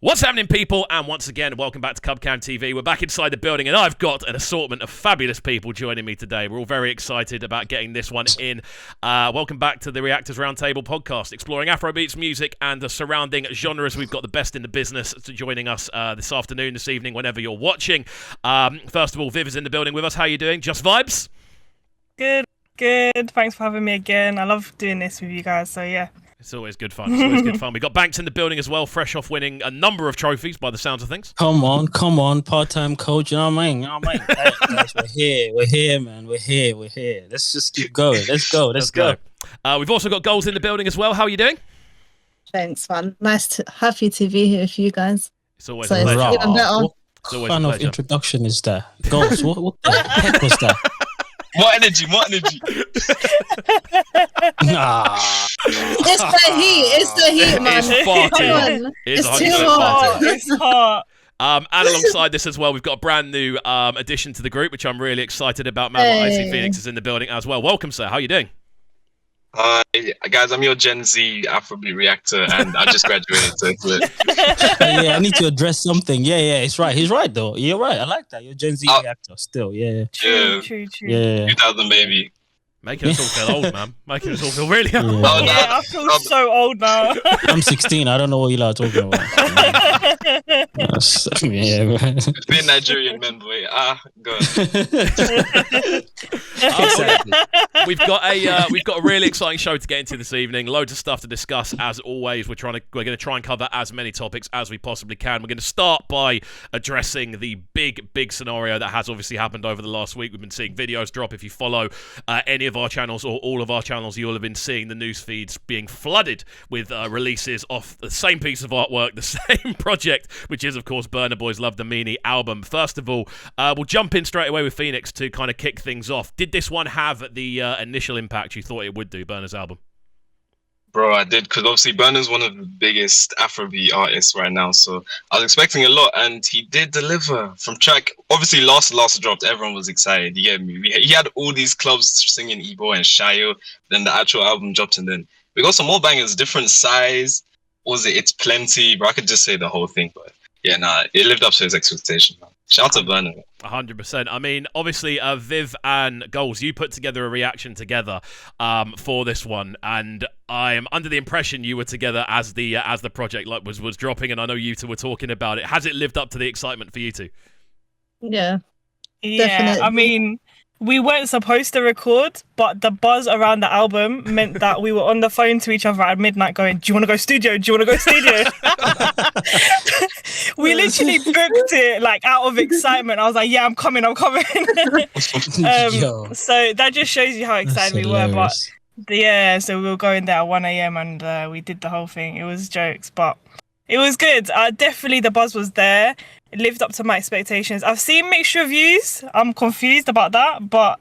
What's happening, people? And once again, welcome back to CubCam TV. We're back inside the building, and I've got an assortment of fabulous people joining me today. We're all very excited about getting this one in. Welcome back to the Reactors Roundtable podcast, exploring Afrobeats music and the surrounding genres. We've got the best in the business joining us this afternoon, this evening, whenever you're watching. First of all, Viv is in the building with us. How are you doing? JustVibes? Good. Thanks for having me again. I love doing this with you guys, so yeah. It's always good fun. We got Banks in the building as well, fresh off winning a number of trophies by the sounds of things. Come on, part-time coach. You know what I mean? Hey, guys, we're here, man. We're here. Let's just keep going. Let's go. We've also got Guls in the building as well. How are you doing? Thanks, man. Happy to be here with you guys. It's always a pleasure. Even better. What kind of introduction is that? Guls, what the heck was that? More energy. Nah. It's the heat, man. It's far too hot. It's too hot. It's hot. And alongside this as well, we've got a brand new addition to the group, which I'm really excited about. Icy Pheonix is in the building as well. Welcome, sir. How are you doing? Hi, guys, I'm your Gen Z Afrobeat reactor, and I just graduated. So I need to address something. Yeah, it's right. He's right, though. You're right. I like that. You're Gen Z reactor still. Yeah. True. Yeah. 2000 baby. Making us all feel old, man. Making us all feel really old. Yeah. Oh, no. Yeah, I feel so old now. I'm 16. I don't know what you're talking about. Being Nigerian men, boy. Good. Exactly. We've got a really exciting show to get into this evening. Loads of stuff to discuss as always. We're going to try and cover as many topics as we possibly can. We're going to start by addressing the big scenario that has obviously happened over the last week. We've been seeing videos drop. If you follow any of our channels or all of our channels, you'll have been seeing the news feeds being flooded with releases off the same piece of artwork, the same project, which is of course Burna Boy's Love DAMINI album. First of all, we'll jump in straight away with Pheonix to kind of kick things off. Did this one have the initial impact you thought it would do, Burna's album? Bro, I did, because obviously Burna's one of the biggest Afrobeat artists right now, so I was expecting a lot, and he did deliver. From track, obviously last dropped, everyone was excited, you get me? He had all these clubs singing Igbo and Shayo, then the actual album dropped, and then we got some more bangers, different size. What was it? It's Plenty, bro. I could just say the whole thing, but yeah, it lived up to his expectation, man. Shout out to Burna. 100%. I mean, obviously, Viv and Guls, you put together a reaction together for this one, and I am under the impression you were together as the project was dropping, and I know you two were talking about it. Has it lived up to the excitement for you two? Yeah. Yeah, I mean, we weren't supposed to record, but the buzz around the album meant that we were on the phone to each other at midnight going, do you want to go studio? We literally booked it like out of excitement. I was like, yeah, I'm coming. So that just shows you how excited we were. But yeah, so we were going there at 1 a.m. and we did the whole thing. It was jokes, but it was good. Definitely the buzz was there. It lived up to my expectations. I've seen mixed reviews. I'm confused about that, but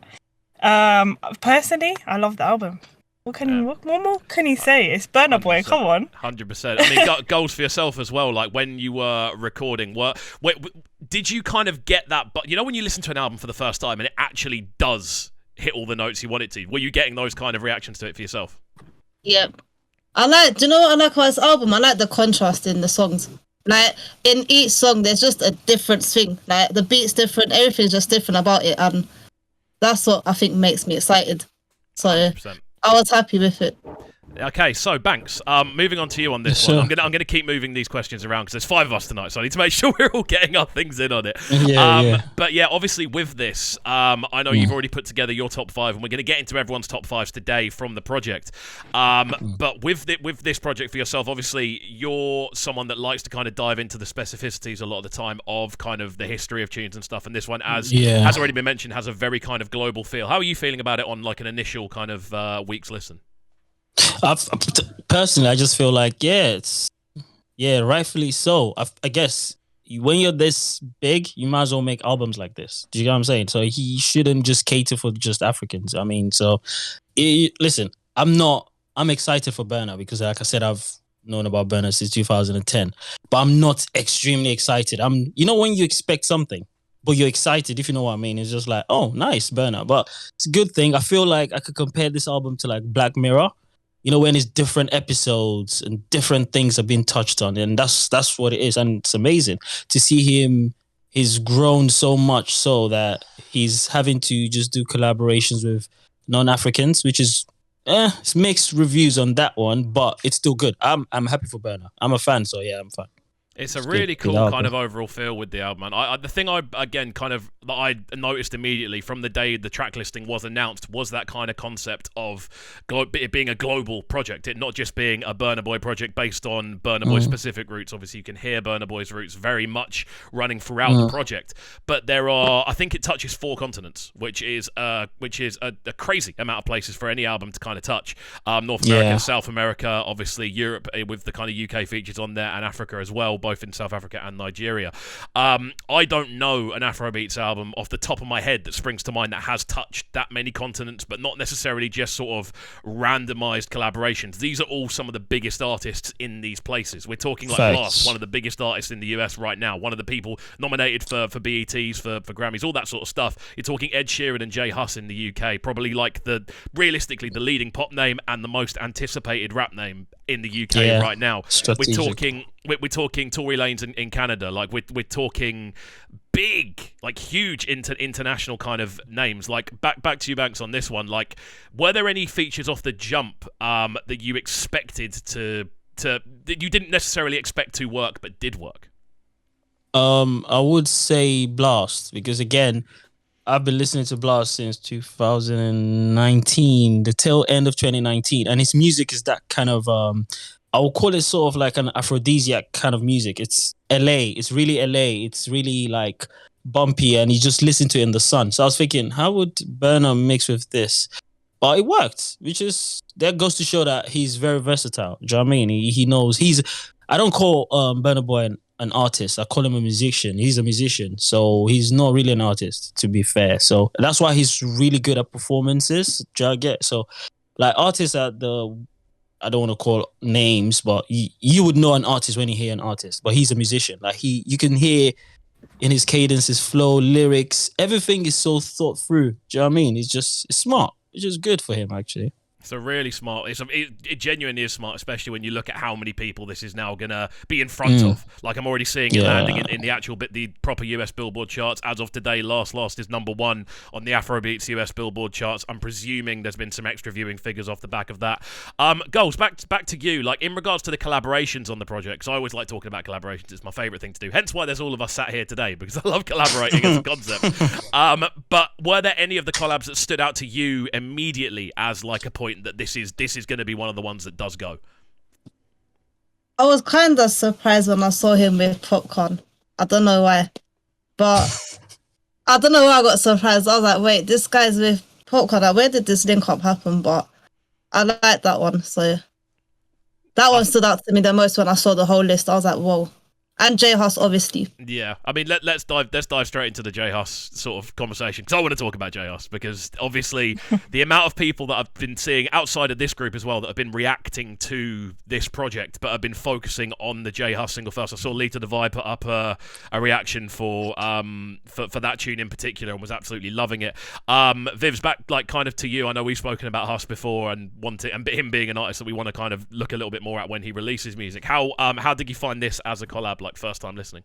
personally, I love the album. What more can he say? It's Burna Boy. Come on. 100%. I mean, goals for yourself as well. Like when you were recording, did you kind of get that? But you know, when you listen to an album for the first time and it actually does hit all the notes you want it to, were you getting those kind of reactions to it for yourself? Yep. Do you know what I like about this album? I like the contrast in the songs. Like in each song, there's just a different thing. Like the beat's different, everything's just different about it, and that's what I think makes me excited. So 100%. I was happy with it. Okay, so Banks, moving on to you on this one. I'm gonna keep moving these questions around because there's 5 of us tonight, so I need to make sure we're all getting our things in on it. But yeah, obviously with this, I know you've already put together your top 5, and we're gonna get into everyone's top 5s today from the project. But with this project for yourself, obviously you're someone that likes to kind of dive into the specificities a lot of the time of kind of the history of tunes and stuff. And this one, as has already been mentioned, has a very kind of global feel. How are you feeling about it on like an initial kind of week's listen? Personally, I just feel like rightfully so. I guess when you're this big, you might as well make albums like this. Do you get what I'm saying? So he shouldn't just cater for just Africans. I mean, listen, I'm excited for Burna because, like I said, I've known about Burna since 2010, but I'm not extremely excited. When you expect something but you're excited, if you know what I mean. It's just like, oh, nice, Burner. But it's a good thing. I feel like I could compare this album to like Black Mirror, you know, when it's different episodes and different things are being touched on. And that's what it is. And it's amazing to see him. He's grown so much so that he's having to just do collaborations with non-Africans, which is it's mixed reviews on that one, but it's still good. I'm happy for Burner. I'm a fan, so yeah, I'm a fan. It's a really cool kind of overall feel with the album, man. The thing I noticed immediately from the day the track listing was announced was that kind of concept of it being a global project, it not just being a Burna Boy project based on Burna Boy specific roots. Obviously, you can hear Burna Boy's roots very much running throughout the project, but I think it touches 4 continents, which is a crazy amount of places for any album to kind of touch. North America, South America, obviously Europe with the kind of UK features on there, and Africa as well, both in South Africa and Nigeria. I don't know an Afrobeats album off the top of my head that springs to mind that has touched that many continents, but not necessarily just sort of randomized collaborations. These are all some of the biggest artists in these places. We're talking like Blast, one of the biggest artists in the US right now, one of the people nominated for BETs, for Grammys, all that sort of stuff. You're talking Ed Sheeran and J Hus in the UK, probably like realistically the leading pop name and the most anticipated rap name in the UK right now. Strategic. We're talking Tory Lanez in Canada. Like we're talking big, like huge international kind of names. Like back to you, Banks, on this one. Like, were there any features off the jump that you expected that you didn't necessarily expect to work but did work? I would say Blast, because again, I've been listening to Blast since 2019, the tail end of 2019, and his music is that kind of I will call it sort of like an aphrodisiac kind of music. It's LA. It's really LA. It's really like bumpy, and you just listen to it in the sun. So I was thinking, how would Burna mix with this? But it worked, that goes to show that he's very versatile. Do you know what I mean? He knows I don't call Burna Boy an artist. I call him a musician. He's a musician. So he's not really an artist, to be fair. So that's why he's really good at performances. Do you get? So like artists I don't want to call names, but you would know an artist when you hear an artist. But he's a musician. Like you can hear in his cadence, his flow, lyrics, everything is so thought through. Do you know what I mean? It's smart. It's just good for him, actually. So really smart. It genuinely is smart, especially when you look at how many people this is now going to be in front of. Like, I'm already seeing it landing in the actual the proper US Billboard charts. As of today, Last is #1 on the Afrobeats US Billboard charts. I'm presuming there's been some extra viewing figures off the back of that. Guls, back to you. Like, in regards to the collaborations on the project, because I always like talking about collaborations. It's my favourite thing to do. Hence why there's all of us sat here today, because I love collaborating as a concept. But were there any of the collabs that stood out to you immediately as like a point that this is going to be one of the ones that does go? I was kind of surprised when I saw him with Popcorn. I don't know why, but I don't know why I got surprised. I was like, wait, this guy's with Popcorn. Like, where did this link up happen? But I like that one. So that one stood out to me the most when I saw the whole list. I was like, whoa. And J Hus, obviously. Yeah, I mean, let's dive straight into the J Hus sort of conversation, because I want to talk about J Hus, because obviously the amount of people that I've been seeing outside of this group as well that have been reacting to this project, but have been focusing on the J Hus single first. I saw Lita Divide put up a reaction for that tune in particular, and was absolutely loving it. Vivs, back like kind of to you. I know we've spoken about Hus before and him being an artist that we want to kind of look a little bit more at when he releases music. How did you find this as a collab? Like, first time listening?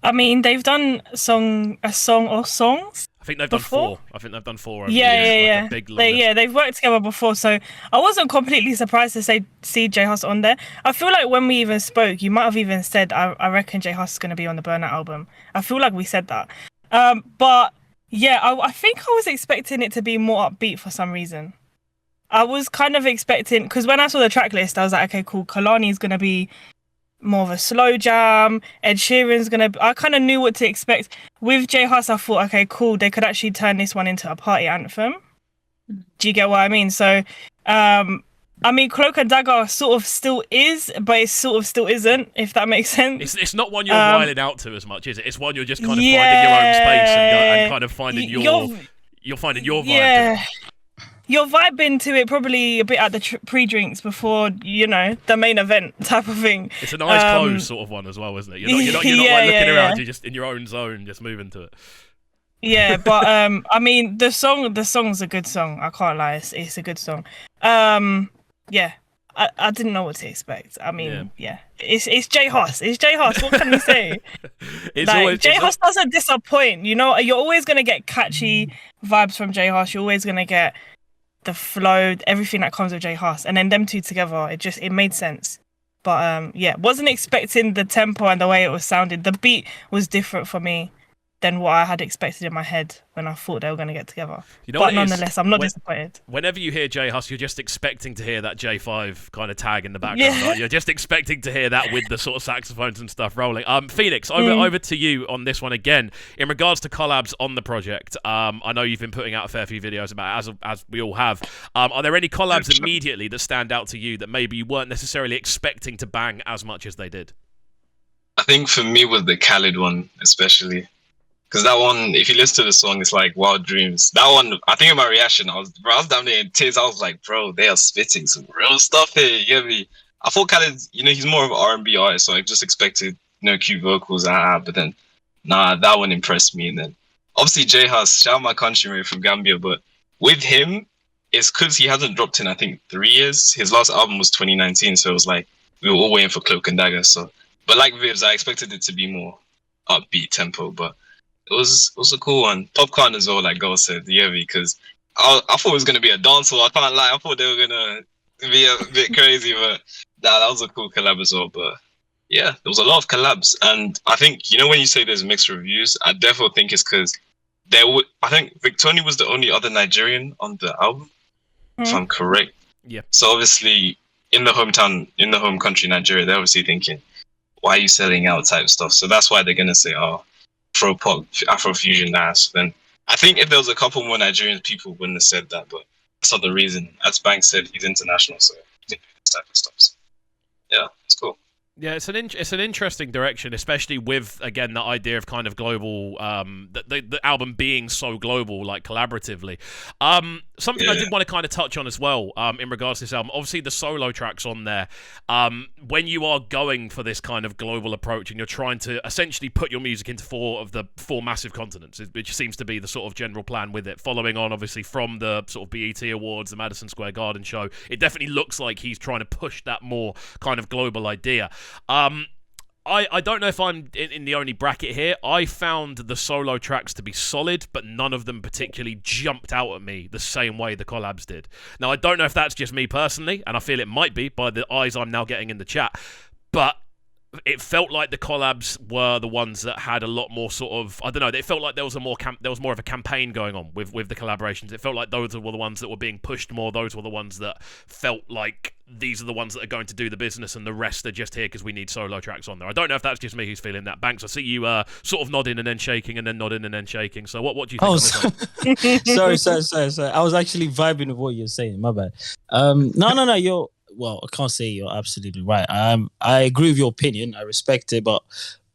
I mean, they've done a song or songs. I think they've done 4. I think they've done 4. Over Yeah. Like they've worked together before, so I wasn't completely surprised to see J Hus on there. I feel like when we even spoke, you might have even said, I reckon J Hus is going to be on the Burnout album. I feel like we said that. But yeah, I think I was expecting it to be more upbeat for some reason. I was kind of expecting, because when I saw the track list, I was like, okay, cool, Kalani's going to be more of a slow jam. Ed Sheeran's I kind of knew what to expect. With J Hus, I thought, okay, cool, they could actually turn this one into a party anthem. Do you get what I mean? So, I mean, Cloak and Dagger sort of still is, but it sort of still isn't, if that makes sense. It's not one you're whiling out to as much, is it? It's one you're just kind of finding your own space and kind of finding you're finding your vibe. Yeah. you're vibing to it probably a bit at the pre-drinks before, the main event type of thing. It's a nice close sort of one as well, isn't it? You're not like looking around. You're just in your own zone, just moving to it. Yeah, but I mean, the song's a good song. I can't lie, it's a good song. Yeah, I didn't know what to expect. I mean, yeah. It's J Hus. It's J Hus. What can you say? J Hus doesn't disappoint. You're always gonna get catchy vibes from J Hus. You're always gonna get the flow, everything that comes with J Hus, and then them two together, it made sense. But wasn't expecting the tempo and the way it was sounding. The beat was different for me than what I had expected in my head when I thought they were going to get together. But nonetheless, I'm not disappointed. Whenever you hear J Hus, you're just expecting to hear that J5 kind of tag in the background. Yeah. Right? You're just expecting to hear that with the sort of saxophones and stuff rolling. Pheonix, over to you on this one again. In regards to collabs on the project, I know you've been putting out a fair few videos about it, as we all have. Are there any collabs immediately that stand out to you that maybe you weren't necessarily expecting to bang as much as they did? I think for me was the Khaled one, especially. Because that one, if you listen to the song, it's like Wild Dreams. That one, I think in my reaction, I was down there in tears. I was like, bro, they are spitting some real stuff here. You get me? I thought Khaled, he's more of an R&B artist, so I just expected, cute vocals. But then, that one impressed me. And then, obviously, J Hus, shout out my countryman from Gambia. But with him, it's because he hasn't dropped in, I think, 3 years. His last album was 2019, so it was like, we were all waiting for Cloak and Dagger. So, but like Vibs, I expected it to be more upbeat tempo, but it was a cool one. Popcorn as well, like Guls said, because I thought it was gonna be a dancehall. I can't lie, I thought they were gonna be a bit crazy, but that was a cool collab as well. But yeah, there was a lot of collabs, and I think when you say there's mixed reviews, I definitely think it's because I think Victoria was the only other Nigerian on the album, if I'm correct. Yeah. So obviously in the home country Nigeria, they're obviously thinking, why are you selling out type stuff? So that's why they're gonna say, Afro-pop, Afro-fusion dance. Then I think if there was a couple more Nigerian people, wouldn't have said that, but that's not the reason. As Banks said, he's international, so he can do this type of stuff. So, yeah, it's cool. Yeah, it's an interesting direction, especially with, again, the idea of kind of global, the album being so global, like collaboratively. Something I did want to kind of touch on as well, in regards to this album. Obviously, the solo tracks on there. When you are going for this kind of global approach and you're trying to essentially put your music into four massive continents, which seems to be the sort of general plan with it, following on obviously from the sort of BET Awards, the Madison Square Garden show, it definitely looks like he's trying to push that more kind of global idea. I don't know if I'm in the only bracket here. I found the solo tracks to be solid, but none of them particularly jumped out at me the same way the collabs did. Now, I don't know if that's just me personally, and I feel it might be by the eyes I'm now getting in the chat, but it felt like the collabs were the ones that had a lot more sort of, I don't know, it felt like there was more of a campaign going on with the collaborations. It felt like those were the ones that were being pushed more. Those were the ones that felt like these are the ones that are going to do the business, and the rest are just here because we need solo tracks on there. I don't know if that's just me who's feeling that. Banks, I see you sort of nodding and then shaking and then nodding and then shaking. So what do you think of this one? Sorry. I was actually vibing with what you're saying. My bad. No. Well, I can't say you're absolutely right. I agree with your opinion. I respect it. But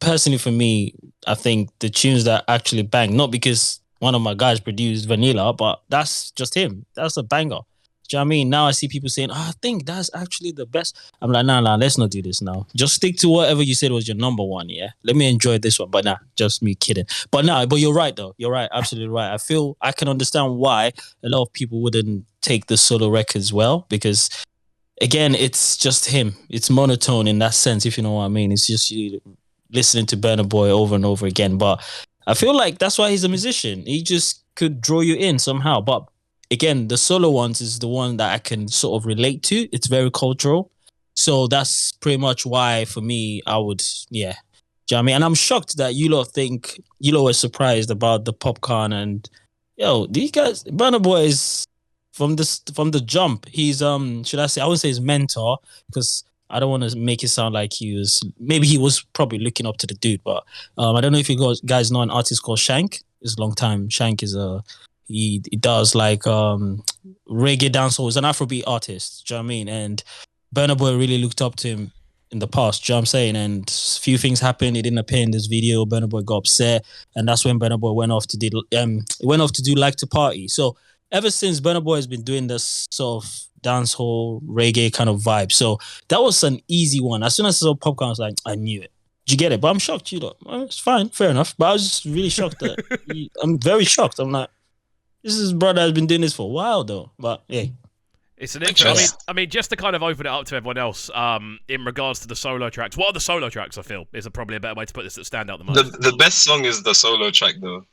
personally for me, I think the tunes that actually bang, not because one of my guys produced Vanilla, but that's just him. That's a banger. Do you know what I mean? Now I see people saying, I think that's actually the best. I'm like, nah, let's not do this now. Just stick to whatever you said was your number one, yeah? Let me enjoy this one. But just me kidding. But you're right, though. You're right. Absolutely right. I feel I can understand why a lot of people wouldn't take the solo records well, because again, it's just him. It's monotone in that sense, if you know what I mean. It's just you listening to Burna Boy over and over again. But I feel like that's why he's a musician. He just could draw you in somehow. But again, the solo ones is the one that I can sort of relate to. It's very cultural. So that's pretty much why, for me, I would, yeah. Do you know what I mean? And I'm shocked that you lot were surprised about the popcorn and, these guys, Burna Boy is... From the jump, he's should I say, I wouldn't say his mentor, because I don't want to make it sound like he was probably looking up to the dude, but I don't know if you guys know an artist called Shank. It's a long time. Shank is he does like reggae dancehall. He's an Afrobeat artist. Do you know what I mean? And Burna Boy really looked up to him in the past. Do you know what I'm saying? And a few things happened. He didn't appear in this video. Burna Boy got upset, and that's when Burna Boy went off to do Like to Party. So ever since Burna Boy has been doing this sort of dancehall reggae kind of vibe. So that was an easy one. As soon as I saw Popcorn, I was like, I knew it. Did you get it? But I'm shocked, you know. Well, it's fine, fair enough. But I was just really shocked that I'm very shocked. I'm like, this is brother has been doing this for a while though. But hey. It's an interesting. I mean, just to kind of open it up to everyone else, in regards to the solo tracks, what are the solo tracks? I feel is probably a better way to put this that stand out the most. The best song is the solo track though.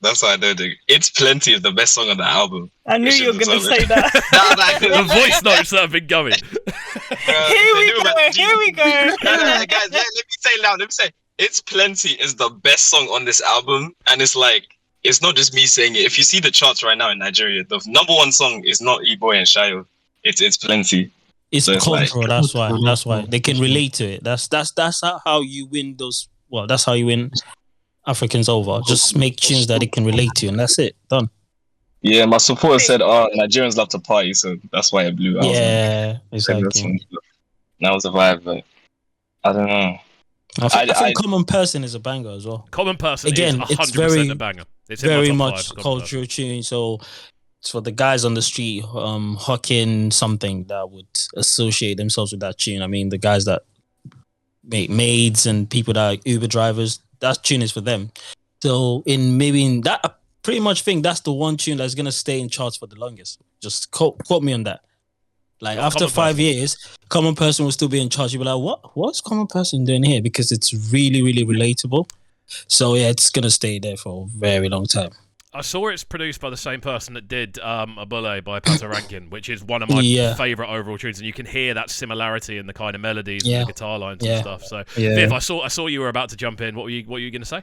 That's why I don't think It's Plenty is the best song on the album. I knew you were going to say that. The voice notes that have been going. Here we go. Guys, let me say it loud. Let me say It's Plenty is the best song on this album. And it's like, it's not just me saying it. If you see the charts right now in Nigeria, the number one song is not E-Boy and Shayo. It's Plenty. It's so cultural. That's why they can relate to it. That's how you win those. Well, that's how you win Africans over. Just make tunes that they can relate to, and that's it. Done. Yeah, my supporter said, Nigerians love to party, so that's why it blew out. Yeah, exactly. That was a vibe, but I don't know. I think Common Person is a banger as well. Common Person again, is 100% it's very, a banger. It's very much cultural tune. So it's for the guys on the street hawking something that would associate themselves with that tune. I mean, the guys that make maids and people that are Uber drivers, that tune is for them. So in that, I pretty much think that's the one tune that's gonna stay in charts for the longest. Just quote me on that. Like after 5 years, Common Person will still be in charge. You'll be like, what's Common Person doing here? Because it's really, really relatable. So yeah, it's gonna stay there for a very long time. I saw it's produced by the same person that did Abule by Pata Rankin, which is one of my favourite overall tunes, and you can hear that similarity in the kind of melodies and the guitar lines and stuff. So Viv, I saw you were about to jump in. What were you gonna say?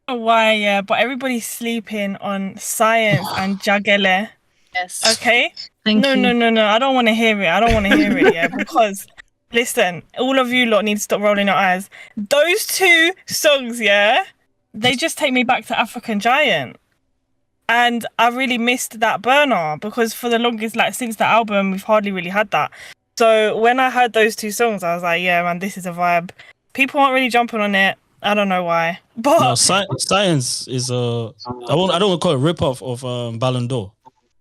Oh, why, yeah, but everybody's sleeping on Science and Jagele. Yes. Okay? Thank you. No. I don't want to hear it. Yeah, because listen, all of you lot need to stop rolling your eyes. Those two songs, yeah, they just take me back to African Giant. And I really missed that burner because for the longest, like since the album, we've hardly really had that. So when I heard those two songs, I was like, yeah, man, this is a vibe. People aren't really jumping on it. I don't know why. But no, Science is I don't want to call it rip-off of Ballon d'Or.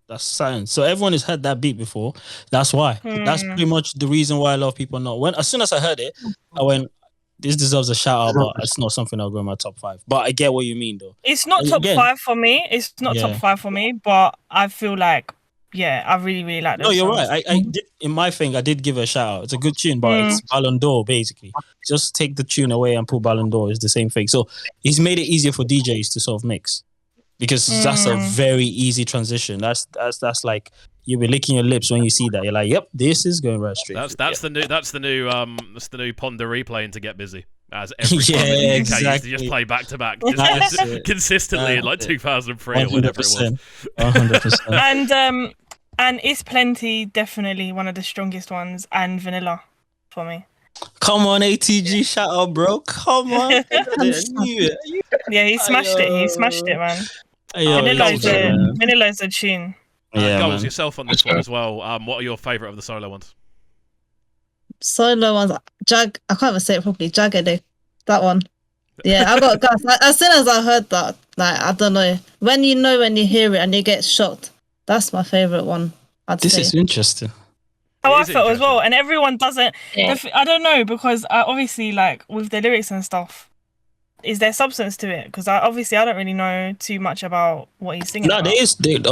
That's Science. So everyone has heard that beat before. That's why. That's pretty much the reason why a lot of people know. As soon as I heard it, I went, this deserves a shout out, but it's not something I'll go in my top 5. But I get what you mean, though. It's not top 5 for me. Top 5 for me, but I feel like, yeah, I really, really like this. No, you're right. I did, in my thing, I did give it a shout out. It's a good tune, but it's Ballon d'Or, basically. Just take the tune away and put Ballon d'Or. It's the same thing. So he's made it easier for DJs to sort of mix. Because that's a very easy transition. That's like you'll be licking your lips when you see that. You're like, yep, this is going right straight. That's the new Ponder replaying to get busy. As every time in the UK used to just play back to back consistently in like 2003 or whatever it was. 100%. And It's Plenty, definitely one of the strongest ones, and Vanilla for me. Come on, ATG, shout out, bro. Come on. Yeah, he smashed it, man. Vanilla's a tune. Guls, yourself on this one as well. What are your favourite of the solo ones? Solo ones, I can't even say it properly. Jaggedy, that one. Yeah, I got gas. As soon as I heard that, like, I don't know. When you hear it and you get shocked, that's my favourite one. This is interesting. How I felt as well, and everyone doesn't. Yeah. I don't know, because obviously, like with the lyrics and stuff, is there substance to it? Because I don't really know too much about what he's singing. No,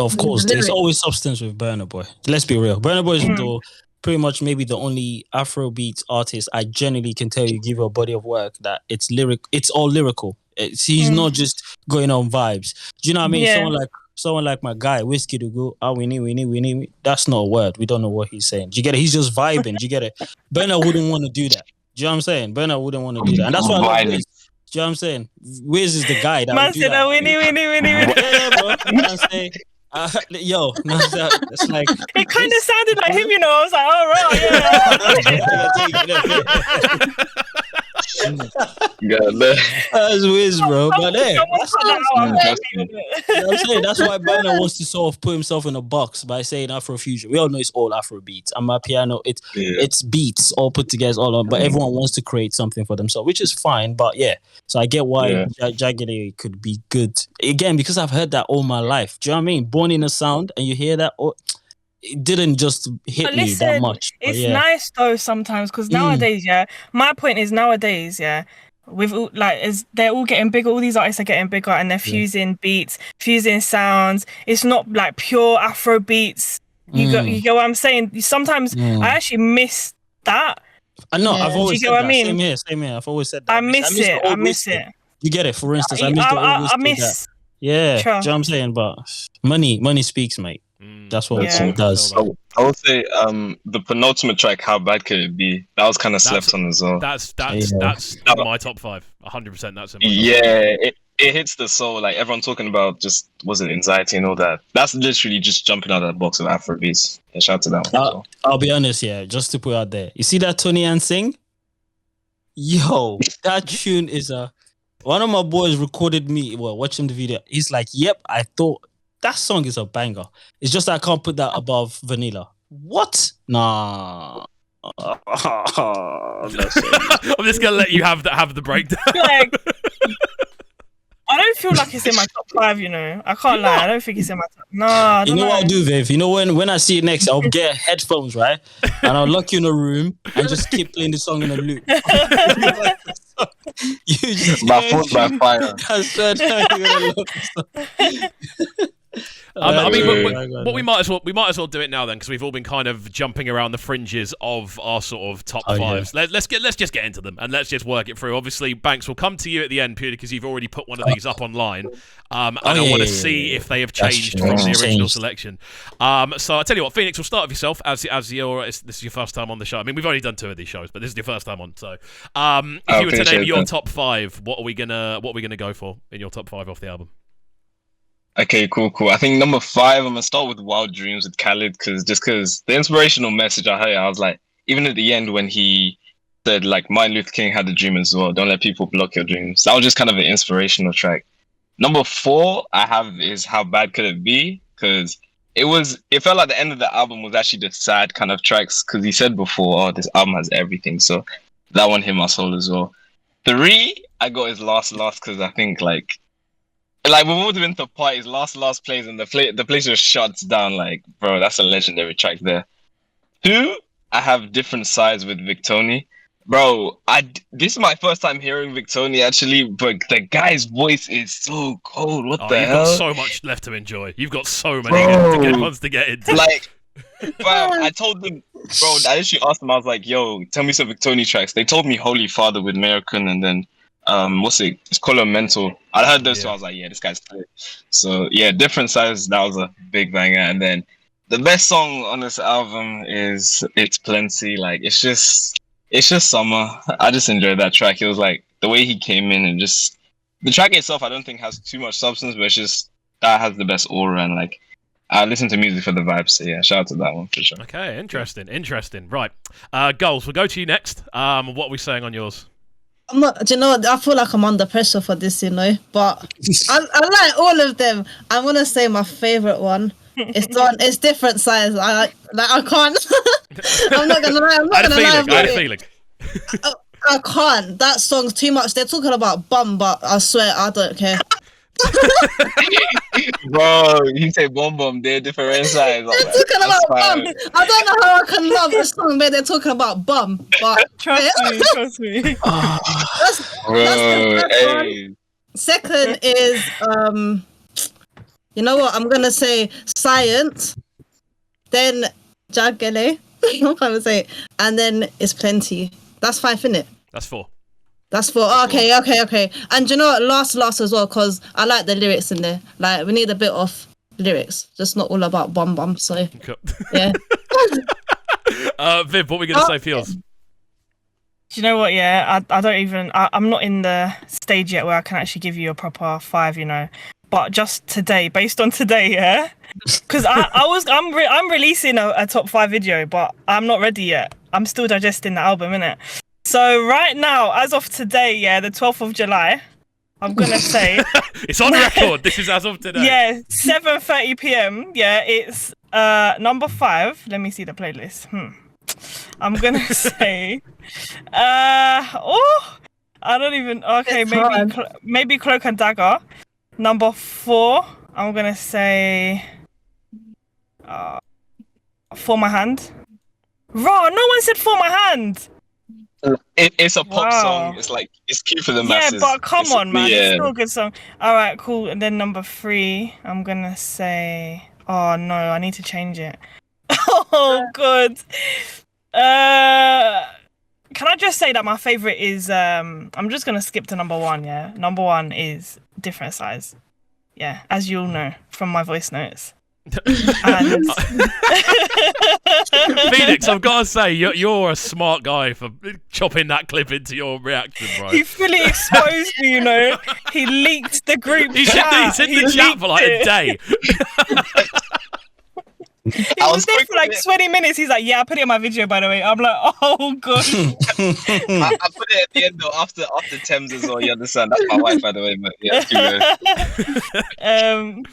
of course, there's always substance with Burna Boy. Let's be real. Burna Boy is pretty much maybe the only Afrobeat artist I genuinely can tell you give a body of work that it's all lyrical. He's not just going on vibes. Do you know what I mean? Yeah. Someone like my guy, Whiskey to go, we need. That's not a word. We don't know what he's saying. Do you get it? He's just vibing. Do you get it? Burna wouldn't want to do that. Do you know what I'm saying? Burna wouldn't want to do that. And that's why I love Wiz. Do you know what I'm saying? Wiz is the guy that would do that. Winnie. Yeah, bro. You know what I'm saying? It's like... It kind of sounded like him, you know. I was like, oh, right, yeah. Yeah, That's whiz, bro. But hey, Someone cut that out. I'm not leaving it. you know what I'm saying? That's why Burna wants to sort of put himself in a box by saying Afrofusion. We all know it's all Afro beats. And my piano, it's beats all put together, it's all on, but everyone wants to create something for themselves, which is fine. But yeah, so I get why Jaggedy could be good. Again, because I've heard that all my life. Do you know what I mean? Born in a sound and you hear that, it didn't just hit me that much. It's nice though sometimes because nowadays, my point is nowadays, with they're all getting bigger. All these artists are getting bigger, and they're fusing beats, fusing sounds. It's not like pure Afro beats. You get what I'm saying? Sometimes I actually miss that. I know. I've always said what that. I mean? Same here. I've always said that. I miss it. You get it. For instance, I miss that. Yeah, do you know what I'm saying? But money speaks, mate. That's what it does. I would say the penultimate track, How Bad Could It Be? That was kind of slept on as well. That's in my top 5. 100%. That's in my top 5. It hits the soul. Like everyone talking about just anxiety and all that. That's literally just jumping out of that box of Afrobeats. Yeah, shout out to that one. I'll be honest, just to put out there. You see that Tony Ann sing? Yo, that tune is one of my boys recorded me watching the video. He's like, "Yep, I thought that song is a banger. It's just I can't put that above Vanilla." What? Nah. I'm just gonna let you have the breakdown. I don't feel like it's in my top 5, you know. I can't lie. I don't think it's in my top. Nah. You know what I'll do, Viv? You know when I see it next, I'll get headphones, right? And I'll lock you in a room and just keep playing the song in a loop. You just by force by fire. I swear you're gonna love this song. I mean, we might as well do it now then, because we've all been kind of jumping around the fringes of our sort of top 5s. Yeah. Let's just get into them and let's just work it through. Obviously, Banks will come to you at the end purely because you've already put one of these up online, and I want to see if they have changed from the original selection. So I tell you what, Pheonix, we'll start with yourself as this is your first time on the show. I mean, we've already done 2 of these shows, but this is your first time on. So if you were to name your top 5, what are we gonna go for in your top 5 off the album? Okay, cool. I think number 5, I'm gonna start with Wild Dreams with Khaled, because the inspirational message I heard, I was like, even at the end when he said like Martin Luther King had a dream as well, don't let people block your dreams. That was just kind of an inspirational track. Number 4 I have is How Bad Could It Be, because it felt like the end of the album was actually the sad kind of tracks, because he said before, this album has everything, so that one hit my soul as well. 3 I got is Last because I think like we've all been to parties, last plays, and the place just shuts down. Like, bro, that's a legendary track there. 2, I have Different Sides with Victoni. Bro, this is my first time hearing Victoni actually, but the guy's voice is so cold. What the hell? You've got so much left to enjoy. You've got so many good ones to get into. Like, bro, I told them, bro, I actually asked them, I was like, yo, tell me some Victoni tracks. They told me Holy Father with American, and then it's called Mental. I heard this, so I was like, yeah, this guy's good. So yeah, Different Sides, that was a big banger. And then the best song on this album is It's Plenty. Like, it's just summer. I just enjoyed that track. It was like the way he came in, and just the track itself I don't think has too much substance, but it's just that has the best aura, and like I listen to music for the vibes. So yeah, shout out to that one for sure. Okay, interesting. Right, Guls, we'll go to you next. What are we saying on yours? I'm not, do you know what? I feel like I'm under pressure for this, you know, but I like all of them. I'm gonna say my favorite one. It's Different Sides. I can't. I'm not gonna lie. I had a feeling. I can't. That song's too much. They're talking about bum, but I swear I don't care. Bro, you say bomb, they're different sides. They're talking about bum. I don't know how I can love a song where they're talking about bum, but trust me. That's the first one. Second is you know what? I'm gonna say Science, then Jaggele. I'm gonna say, and then It's Plenty. That's 5, isn't it? That's 4. That's 4. Okay. And you know what? Last as well, because I like the lyrics in there. Like, we need a bit of lyrics, just not all about bum. So cool. Yeah. Viv, what are we gonna say for yours? Do you know what? Yeah, I don't even. I'm not in the stage yet where I can actually give you a proper 5. You know, but just today, based on today, yeah, because I'm releasing a top 5 video, but I'm not ready yet. I'm still digesting the album, innit? So right now, as of today, yeah, the 12th of July, I'm gonna say It's on record. This is as of today. yeah, 7:30 p.m. Yeah, it's number 5. Let me see the playlist. I'm gonna say I don't even. Okay, It's maybe Cloak and Dagger. Number 4, I'm gonna say For My Hand. Raw, no one said For My Hand. It's a pop Wow. song. It's like it's cute for the masses. Yeah, but come on, man. Yeah. It's still a good song. All right, cool. And then number 3, I'm gonna say. Oh no, I need to change it. Oh god. Can I just say that my favorite is I'm just gonna skip to number 1. Yeah, number 1 is Different Size. Yeah, as you all know from my voice notes. And Pheonix, I've got to say, you're a smart guy for chopping that clip into your reaction, bro. he fully exposed me, you know. He leaked the group He's chat. in the chat for like a day. He was there for like 20 minutes. He's like, yeah, I put it in my video, by the way. I'm like, oh, God. I put it at the end though, after Thames as well. You understand? That's my wife, by the way. But yeah, keep going.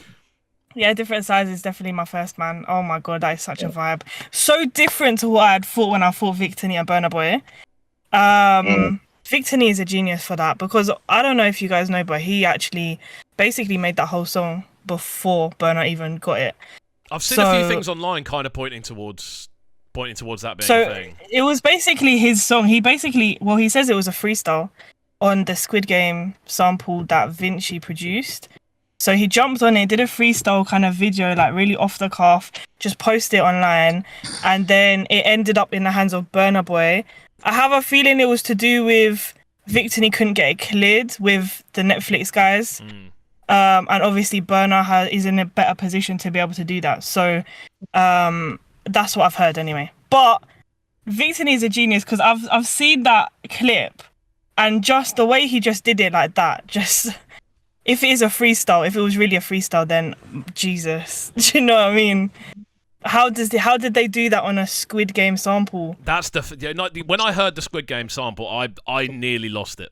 Yeah, Different Size is definitely my first, man. Oh, my God, that is such a vibe. So different to what I'd thought when I thought Victini and Burna Boy. Victini is a genius for that because I don't know if you guys know, but he actually basically made that whole song before Burna even got it. I've seen a few things online kind of pointing towards that being a thing. It was basically his song. He says it was a freestyle on the Squid Game sample that Vinci produced. So he jumped on it, did a freestyle kind of video, like really off the cuff, just posted it online, and then it ended up in the hands of Burna Boy. I have a feeling it was to do with Victini couldn't get it cleared with the Netflix guys. And obviously Burna is in a better position to be able to do that. So that's what I've heard anyway. But Victini is a genius because I've seen that clip and just the way he just did it like that, just if it is a freestyle, if it was really a freestyle, then Jesus, do you know what I mean? How did they do that on a Squid Game sample? That's when I heard the Squid Game sample, I nearly lost it.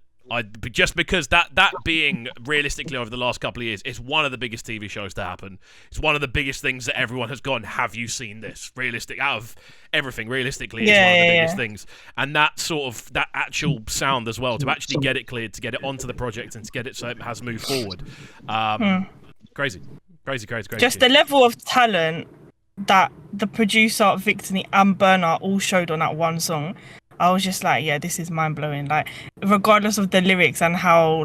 Just because that being realistically over the last couple of years, it's one of the biggest TV shows to happen. It's one of the biggest things that everyone has gone, have you seen this? Realistic out of everything, realistically, it's one of the biggest things. And that actual sound as well, to actually get it cleared, to get it onto the project, and to get it so it has moved forward. Crazy. Just the level of talent that the producer, Victini, and Burna all showed on that one song. I was just like, yeah, this is mind blowing. Like, regardless of the lyrics and how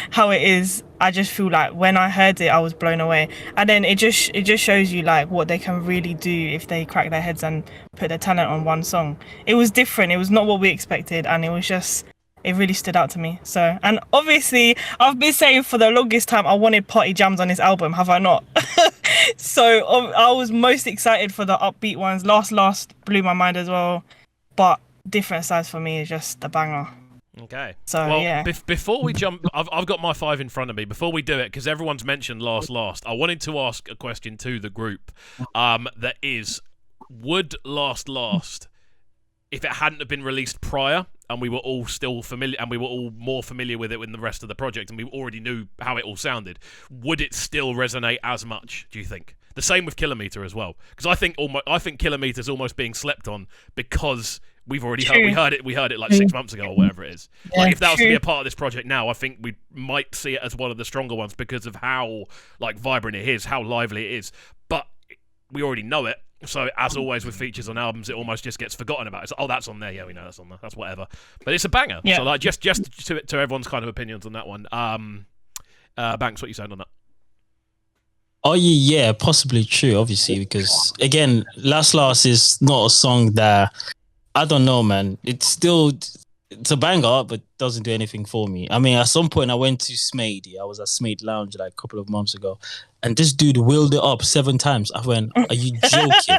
how it is, I just feel like when I heard it, I was blown away. And then it just shows you like what they can really do if they crack their heads and put their talent on one song. It was different. It was not what we expected, and it really stood out to me. So, and obviously, I've been saying for the longest time I wanted party jams on this album. Have I not? So I was most excited for the upbeat ones. Last blew my mind as well, but Different Size for me is just a banger. Okay. So well, yeah. Before we jump, I've got my 5 in front of me. Before we do it, because everyone's mentioned last, I wanted to ask a question to the group. That is, would last, if it hadn't have been released prior, and we were all still familiar, and we were all more familiar with it with the rest of the project, and we already knew how it all sounded, would it still resonate as much? Do you think? The same with Kilometer as well, because I think Kilometer's almost being slept on because we've already heard it like 6 months ago or whatever it is. Yeah, like if that was to be a part of this project now, I think we might see it as one of the stronger ones because of how like vibrant it is, how lively it is. But we already know it. So as always with features on albums, it almost just gets forgotten about. It's like, oh, that's on there. Yeah, we know that's on there. That's whatever. But it's a banger. Yeah. So like just to everyone's kind of opinions on that one. Banks, what you saying on that? Oh yeah, possibly true. Obviously, because again, Last is not a song that I don't know, man. It's a banger, but doesn't do anything for me. I mean, at some point I went to Smade. I was at Smade Lounge like a couple of months ago, and this dude wheeled it up 7 times. I went, "Are you joking?"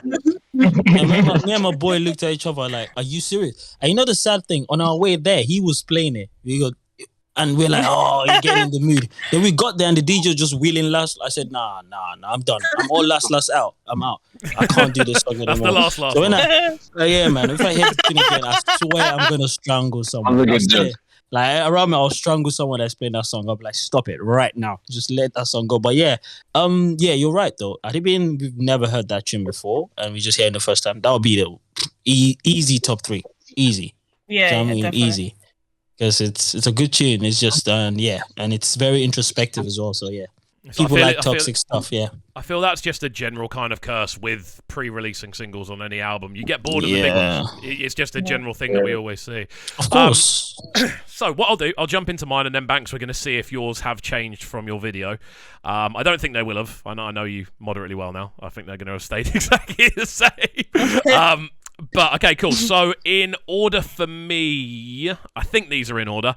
And me and my boy looked at each other like, "Are you serious?" And you know the sad thing? On our way there, he was playing it. And we're like, oh, you're getting in the mood. Then we got there and the DJ was just wheeling last. I said, nah, I'm done. I'm all last out. I'm out. I can't do this song anymore. That's the last So when one. yeah, man, if I hear the tune again, I swear I'm going to strangle someone. I swear. Like, around me, I'll strangle someone that's playing that song. I'll be like, stop it right now. Just let that song go. But yeah, you're right, though. We've never heard that tune before, and we just hear it the first time. That would be the easy top 3. Easy. Yeah, I mean, definitely. easy. Because it's a good tune. It's just and it's very introspective as well. So yeah, people like toxic stuff. Yeah, I feel that's just a general kind of curse with pre-releasing singles on any album. You get bored of the big ones. It's just a general thing that we always see. Of course. So what I'll do, I'll jump into mine, and then Banks, we're going to see if yours have changed from your video. I don't think they will have. I know you moderately well now. I think they're going to have stayed exactly the same. But okay, cool. So in order for me, I think these are in order.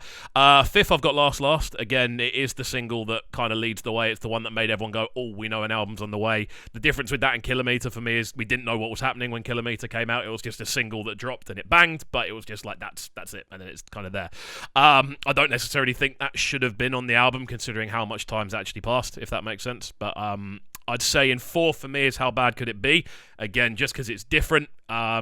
Fifth, I've got Last. Again, it is the single that kind of leads the way. It's the one that made everyone go, oh, we know an album's on the way. The difference with that and Kilometer for me is we didn't know what was happening when Kilometer came out. It was just a single that dropped and it banged, but it was just like, that's it. And then it's kind of there. I don't necessarily think that should have been on the album, considering how much time's actually passed, if that makes sense. But I'd say in 4th for me is How Bad Could It Be? Again, just because it's different. I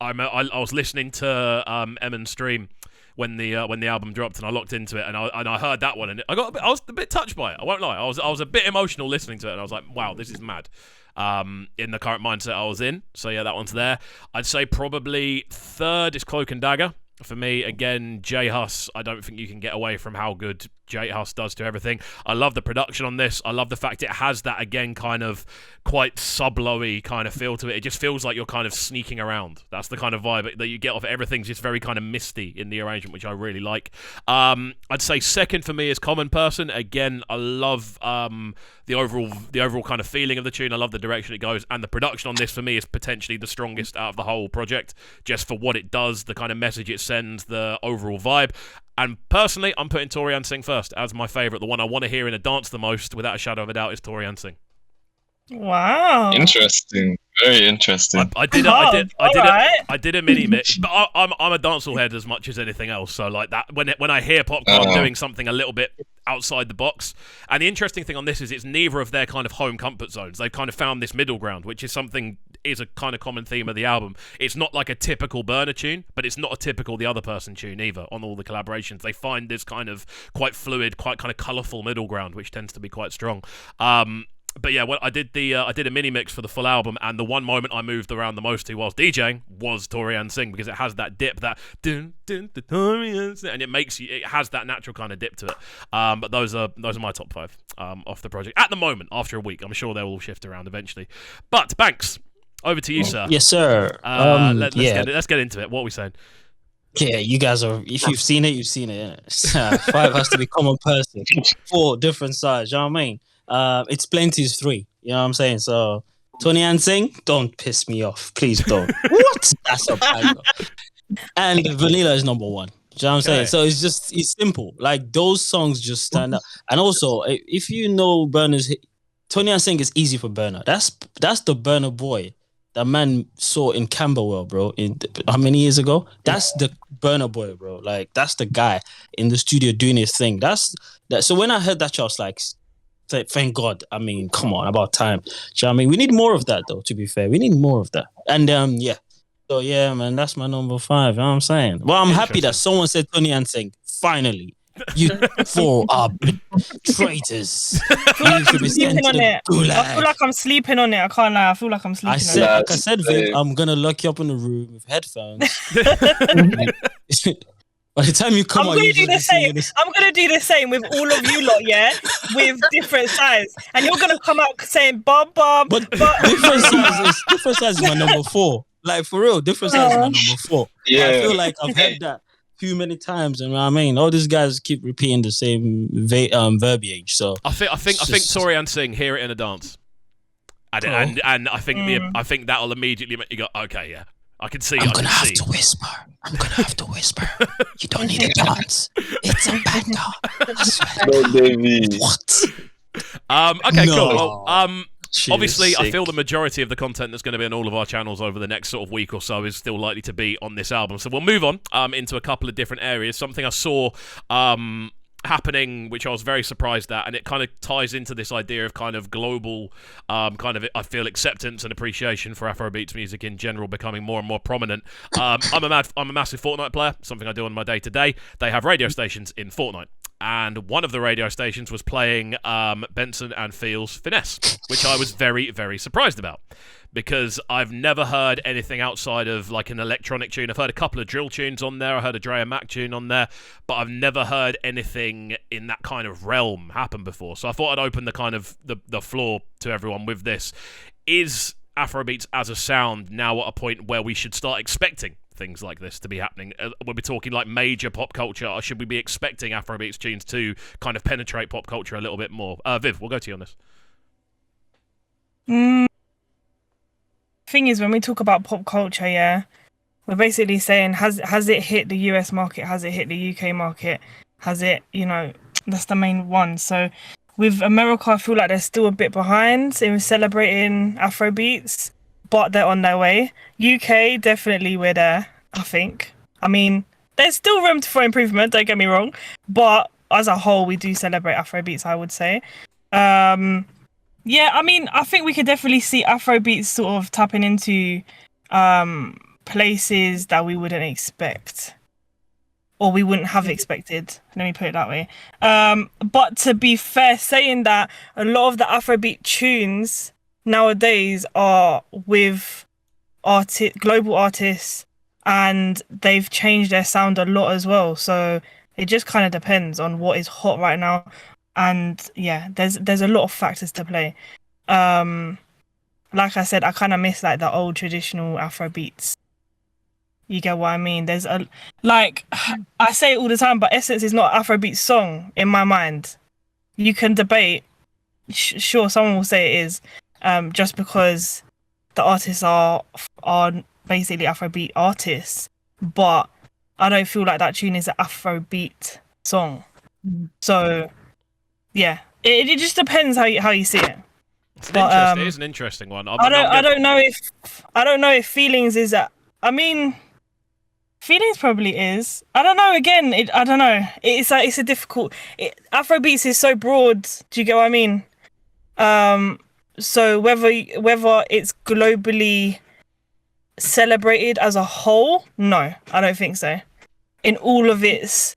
was listening to Emin's stream when the album dropped, and I locked into it, and I heard that one, and I was a bit touched by it. I won't lie, I was a bit emotional listening to it, and I was like, wow, this is mad. In the current mindset I was in, so yeah, that one's there. I'd say probably 3rd is Cloak and Dagger. For me, again, J Hus, I don't think you can get away from how good J Hus does to everything. I love the production on this. I love the fact it has that, again, kind of quite sub-lowy kind of feel to it. It just feels like you're kind of sneaking around. That's the kind of vibe that you get off it. Everything's just very kind of misty in the arrangement, which I really like. I'd say 2nd for me is Common Person. Again, I love the overall kind of feeling of the tune. I love the direction it goes, and the production on this for me is potentially the strongest out of the whole project, just for what it does, the kind of message it sends, the overall vibe. And personally, I'm putting Torian Singh first as my favourite. The one I want to hear in a dance the most, without a shadow of a doubt, is Torian Singh. Wow. Interesting. Very interesting. I did a mini mix, but I'm a dancehall head as much as anything else. So like that, when I hear Popcorn doing something a little bit outside the box, and the interesting thing on this is it's neither of their kind of home comfort zones. They've kind of found this middle ground, which is a kind of common theme of the album. It's not like a typical Burner tune, but it's not a typical The Other Person tune either. On all the collaborations, they find this kind of quite fluid, quite kind of colourful middle ground, which tends to be quite strong. But yeah, I did a mini mix for the full album, and the one moment I moved around the most to whilst DJing was Torian Singh, because it has that dip, that dun, dun, dun, Torian Singh, and it has that natural kind of dip to it. But those are my top 5 off the project at the moment. After a week, I'm sure they'll all shift around eventually. But Banks, over to you, sir. Yes, sir. Let's get into it. What are we saying? Yeah, you guys are. If you've seen it, you've seen it. 5 has to be Common Person. 4 different sides. You know what I mean? It's Plenty's 3. You know what I'm saying? So, Torian Singh, don't piss me off. Please don't. What? That's a banger. And Vanilla is number 1. You know what I'm saying? So it's simple. Like, those songs just stand out. And also, if you know Burner's, Torian Singh is easy for Burner. That's the Burner boy that man saw in Camberwell, bro. How many years ago? That's the Burner boy, bro. Like, that's the guy in the studio doing his thing. So when I heard that, I was like, thank God. I mean, come on, about time. Do you know what I mean? We need more of that, though, to be fair. We need more of that. And, yeah. So, yeah, man, that's my number 5. You know what I'm saying? Well, I'm happy that someone said Torian Singh. Finally. You 4 are traitors. You should be sent to the gulag. I feel like I'm sleeping on it. I can't lie. I feel like I'm sleeping on it. Like I said, Viv, I'm going to lock you up in the room with headphones. By the time you come out, I'm gonna do the same with all of you lot, yeah, with different sides, and you're gonna come out saying "Bob." But different size is my number 4. Like, for real, different size is my number 4. Yeah, I feel like I've heard that too many times, and you know what I mean, all these guys keep repeating the same verbiage. So I think Torian Singh, hear it in a dance, and I think that'll immediately make you go, okay, yeah. I can see. I'm gonna have to whisper. You don't need a dance. It's a banger. I swear. No, baby. What? Okay, No. cool. Well, Shit obviously, is I sick. feel the majority of the content that's going to be on all of our channels over the next sort of week or so is still likely to be on this album. So we'll move on into a couple of different areas. Something I saw happening, which I was very surprised at, and it kind of ties into this idea of kind of global, kind of, I feel, acceptance and appreciation for Afrobeats music in general becoming more and more prominent. I'm a massive Fortnite player, something I do on my day-to-day. They have radio stations in Fortnite. And one of the radio stations was playing Benson and Fiel's Finesse, which I was very, very surprised about. Because I've never heard anything outside of like an electronic tune. I've heard a couple of drill tunes on there. I heard a Dre and Mac tune on there, but I've never heard anything in that kind of realm happen before. So I thought I'd open the kind of the floor to everyone with this. Is Afrobeats as a sound now at a point where we should start expecting things like this to be happening? When we're talking like major pop culture, or should we be expecting Afrobeats tunes to kind of penetrate pop culture a little bit more? Viv, we'll go to you on this. Thing is, when we talk about pop culture, yeah, we're basically saying has it hit the US market, has it hit the UK market, has it, you know, that's the main one. So with America, I feel like they're still a bit behind in celebrating Afrobeats, but they're on their way. UK, definitely we're there, I think. I mean, there's still room for improvement, don't get me wrong, but as a whole, we do celebrate Afrobeats, I would say. Yeah, I mean, I think we could definitely see Afrobeats sort of tapping into places that we wouldn't expect, or we wouldn't have expected. Let me put it that way. But to be fair, saying that, a lot of the Afrobeat tunes nowadays are with global artists, and they've changed their sound a lot as well. So it just kind of depends on what is hot right now. And yeah, there's a lot of factors to play. Like I said, I kind of miss like the old traditional Afro beats. You get what I mean? There's like, I say it all the time, but Essence is not an Afrobeat song in my mind. You can debate. Sure, someone will say it is, just because the artists are basically Afrobeat artists, but I don't feel like that tune is an Afrobeat song. So yeah, it just depends how you see it. It is an interesting one. I don't know if Feelings is a. I mean, Feelings probably is. I don't know. Again, I don't know. It's a difficult. Afrobeats is so broad. Do you get what I mean? So whether it's globally celebrated as a whole, no, I don't think so. In all of its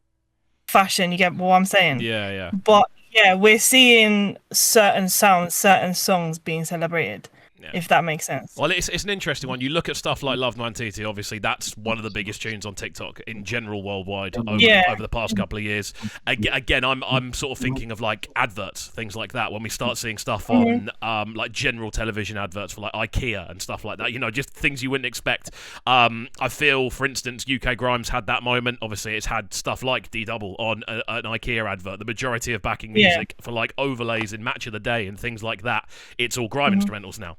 fashion, you get what I'm saying? Yeah. But yeah, we're seeing certain sounds, certain songs being celebrated. Yeah. If that makes sense. Well, it's an interesting one. You look at stuff like Love Nwantiti, obviously that's one of the biggest tunes on TikTok in general worldwide over the past couple of years. Again, I'm sort of thinking of like adverts, things like that, when we start seeing stuff on like general television adverts for like IKEA and stuff like that, you know, just things you wouldn't expect. I feel, for instance, UK Grimes had that moment. Obviously, it's had stuff like D-Double on an IKEA advert. The majority of backing music for like overlays in Match of the Day and things like that, it's all grime instrumentals now.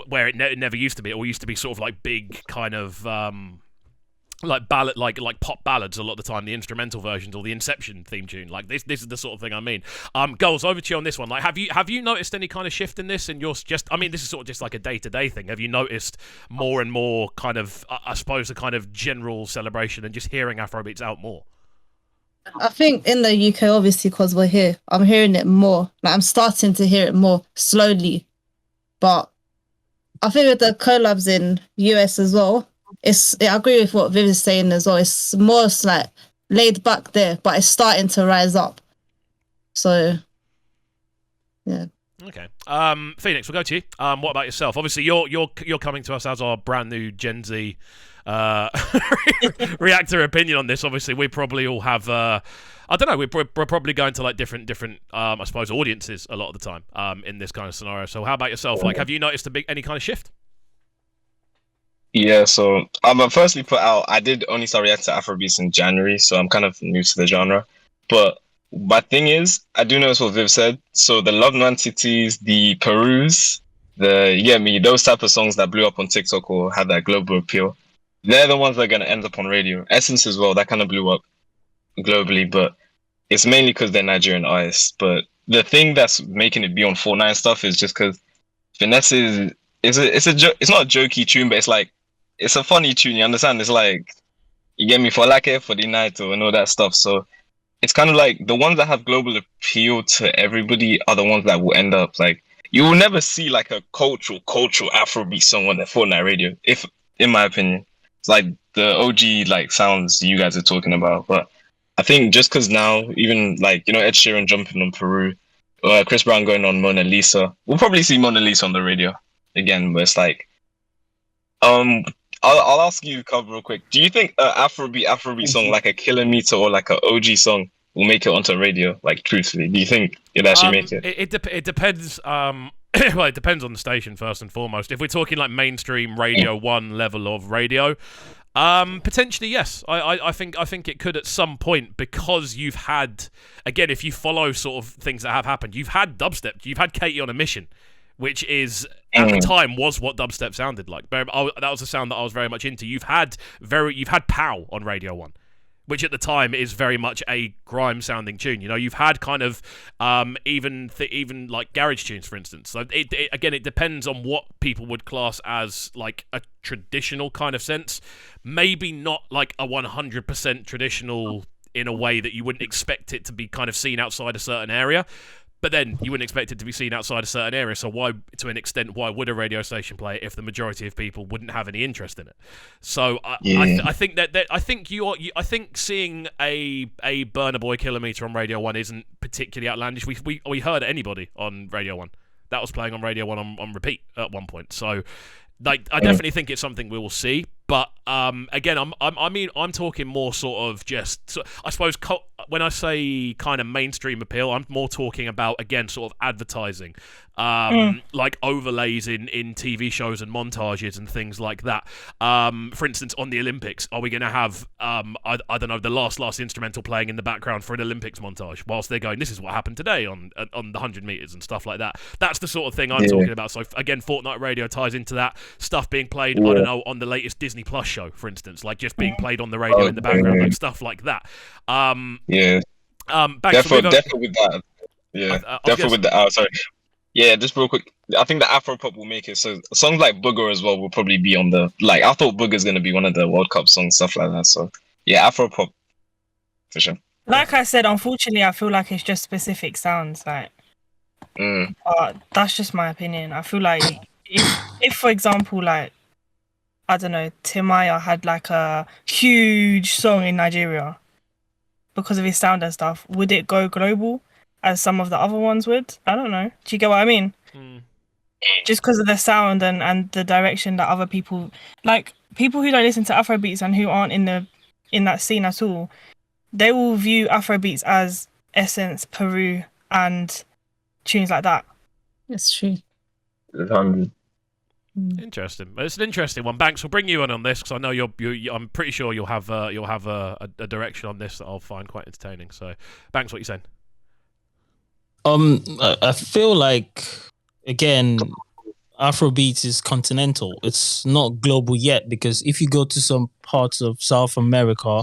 Where it never used to be. It all used to be sort of like big kind of like ballad, like pop ballads a lot of the time, the instrumental versions or the Inception theme tune. Like this is the sort of thing I mean. Guls, over to you on this one. Like, have you noticed any kind of shift in this? And this is sort of just like a day-to-day thing. Have you noticed more and more kind of, I suppose, a kind of general celebration and just hearing Afrobeats out more? I think in the UK, obviously, because we're here, I'm hearing it more. Like, I'm starting to hear it more slowly, but I think with the collabs in US as well, I agree with what Viv is saying as well. It's more like laid back there, but it's starting to rise up. So, yeah. Okay. Pheonix, we'll go to you. What about yourself? Obviously, you're coming to us as our brand new Gen Z reactor opinion on this. Obviously, we probably all have. I don't know. We're probably going to like different I suppose audiences a lot of the time in this kind of scenario. So how about yourself? Like, have you noticed any kind of shift? Yeah, so I'm firstly put out. I did only start react to Afrobeats in January, so I'm kind of new to the genre. But my thing is, I do notice what Viv said. So the Love Nwantitis, the Perus, those type of songs that blew up on TikTok or had that global appeal, they're the ones that are going to end up on radio. Essence as well, that kind of blew up globally, but it's mainly because they're Nigerian artists. But the thing that's making it be on Fortnite and stuff is just because Finesse it's not a jokey tune, but it's like, it's a funny tune, you understand? It's like, you get me, for like it for the night and all that stuff. So it's kind of like the ones that have global appeal to everybody are the ones that will end up like you will never see like a cultural Afrobeat song on the Fortnite radio. If, in my opinion, it's like the OG like sounds you guys are talking about. But I think just because now, even like Ed Sheeran jumping on Peru, Chris Brown going on Mona Lisa, we'll probably see Mona Lisa on the radio again. But it's like, I'll ask you, Cub, real quick. Do you think an Afrobeat song like a Kilometer or like an OG song will make it onto radio? Like, truthfully, do you think it'll actually make it? It depends. Well, it depends on the station first and foremost. If we're talking like mainstream Radio 1 level of radio, potentially yes. I think it could at some point, because you've had, again, if you follow sort of things that have happened, you've had dubstep, you've had Katie on a Mission, which is at the time was what dubstep sounded like. That was a sound that I was very much into. You've had POW on Radio 1, which at the time is very much a grime sounding tune. You've had kind of even like garage tunes, for instance. So it depends on what people would class as like a traditional kind of sense. Maybe not like a 100% traditional in a way that you wouldn't expect it to be kind of seen outside a certain area. But then you wouldn't expect it to be seen outside a certain area. So why, to an extent, why would a radio station play it if the majority of people wouldn't have any interest in it? So I think seeing a Burna Boy Kilometer on Radio 1 isn't particularly outlandish. We heard anybody on Radio 1 that was playing on Radio 1 on repeat at one point. So like I definitely think it's something we will see. But again, I'm talking more sort of just, I suppose, when I say kind of mainstream appeal, I'm more talking about, again, sort of advertising, like overlays in TV shows and montages and things like that. For instance, on the Olympics, are we going to have, I don't know, the last instrumental playing in the background for an Olympics montage whilst they're going, this is what happened today on the 100 meters and stuff like that. That's the sort of thing I'm talking about. So again, Fortnite Radio ties into that. Stuff being played, I don't know, on the latest Disney Plus show, for instance, like just being played on the radio in the background, like stuff like that. Definitely with that. Yeah, definitely with that. Sorry. Yeah, just real quick. I think the Afropop will make it. So songs like Booger as well will probably be on the, like, I thought Booger's going to be one of the World Cup songs, stuff like that. So yeah, Afropop for sure. Like I said, unfortunately, I feel like it's just specific sounds. Like, that's just my opinion. I feel like if for example, like, I don't know, Timaya had like a huge song in Nigeria because of his sound and stuff, would it go global as some of the other ones would? I don't know. Do you get what I mean? Just because of the sound and the direction that other people, like people who don't listen to Afrobeats and who aren't in that scene at all, they will view Afrobeats as Essence, Peru, and tunes like that. That's true. Interesting. It's an interesting one. Banks, we'll bring you in on this because I know I'm pretty sure you'll have a direction on this that I'll find quite entertaining. So, Banks, what are you saying? I feel like, again, Afrobeat is continental. It's not global yet, because if you go to some parts of South America,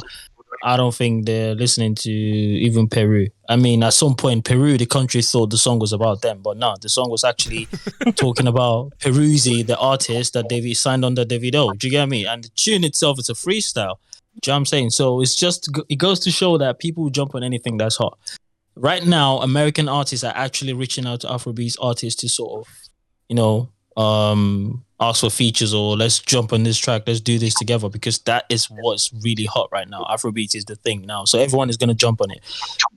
I don't think they're listening to even Peru. I mean, at some point, Peru, the country, thought the song was about them, but no, the song was actually talking about Peruzzi, the artist that David signed under Davido. Do you get me? And the tune itself is a freestyle. Do you know what I'm saying? So it goes to show that people jump on anything that's hot. Right now, American artists are actually reaching out to Afrobeat artists to sort of, ask for features, or let's jump on this track, let's do this together, because that is what's really hot right now. Afrobeat is the thing now, so everyone is going to jump on it.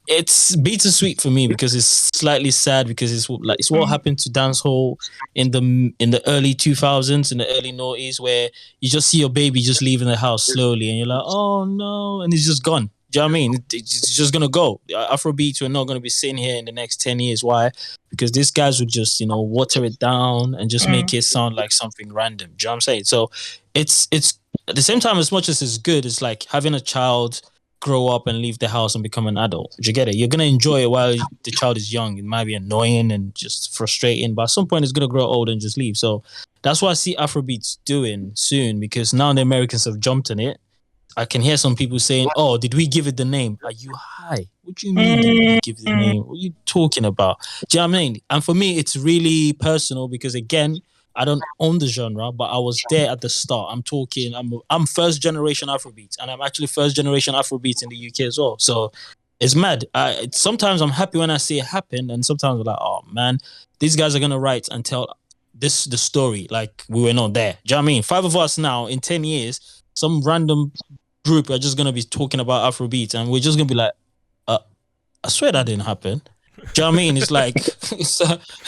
It's bittersweet for me because it's slightly sad, because it's what happened to dancehall in the early 2000s, in the early noughties, where you just see your baby just leaving the house slowly and you're like, oh no, and it's just gone. Do you know what I mean? It's just going to go. Afrobeats, we're not going to be sitting here in the next 10 years. Why? Because these guys would just, water it down and just make it sound like something random. Do you know what I'm saying? So it's at the same time, as much as it's good, it's like having a child grow up and leave the house and become an adult. Do you get it? You're going to enjoy it while the child is young. It might be annoying and just frustrating, but at some point it's going to grow old and just leave. So that's what I see Afrobeats doing soon, because now the Americans have jumped on it. I can hear some people saying, oh, did we give it the name? Are you high? What do you mean did we give it the name? What are you talking about? Do you know what I mean? And for me, it's really personal because, again, I don't own the genre, but I was there at the start. I'm first generation Afrobeats, and I'm actually first generation Afrobeats in the UK as well. So It's mad. Sometimes I'm happy when I see it happen, and sometimes I'm like, oh man, these guys are gonna write and tell the story like we were not there. Do you know what I mean? 5 of us now in 10 years, some random group are just gonna be talking about Afrobeat, and we're just gonna be like, I swear that didn't happen. Do you know what I mean? It's like,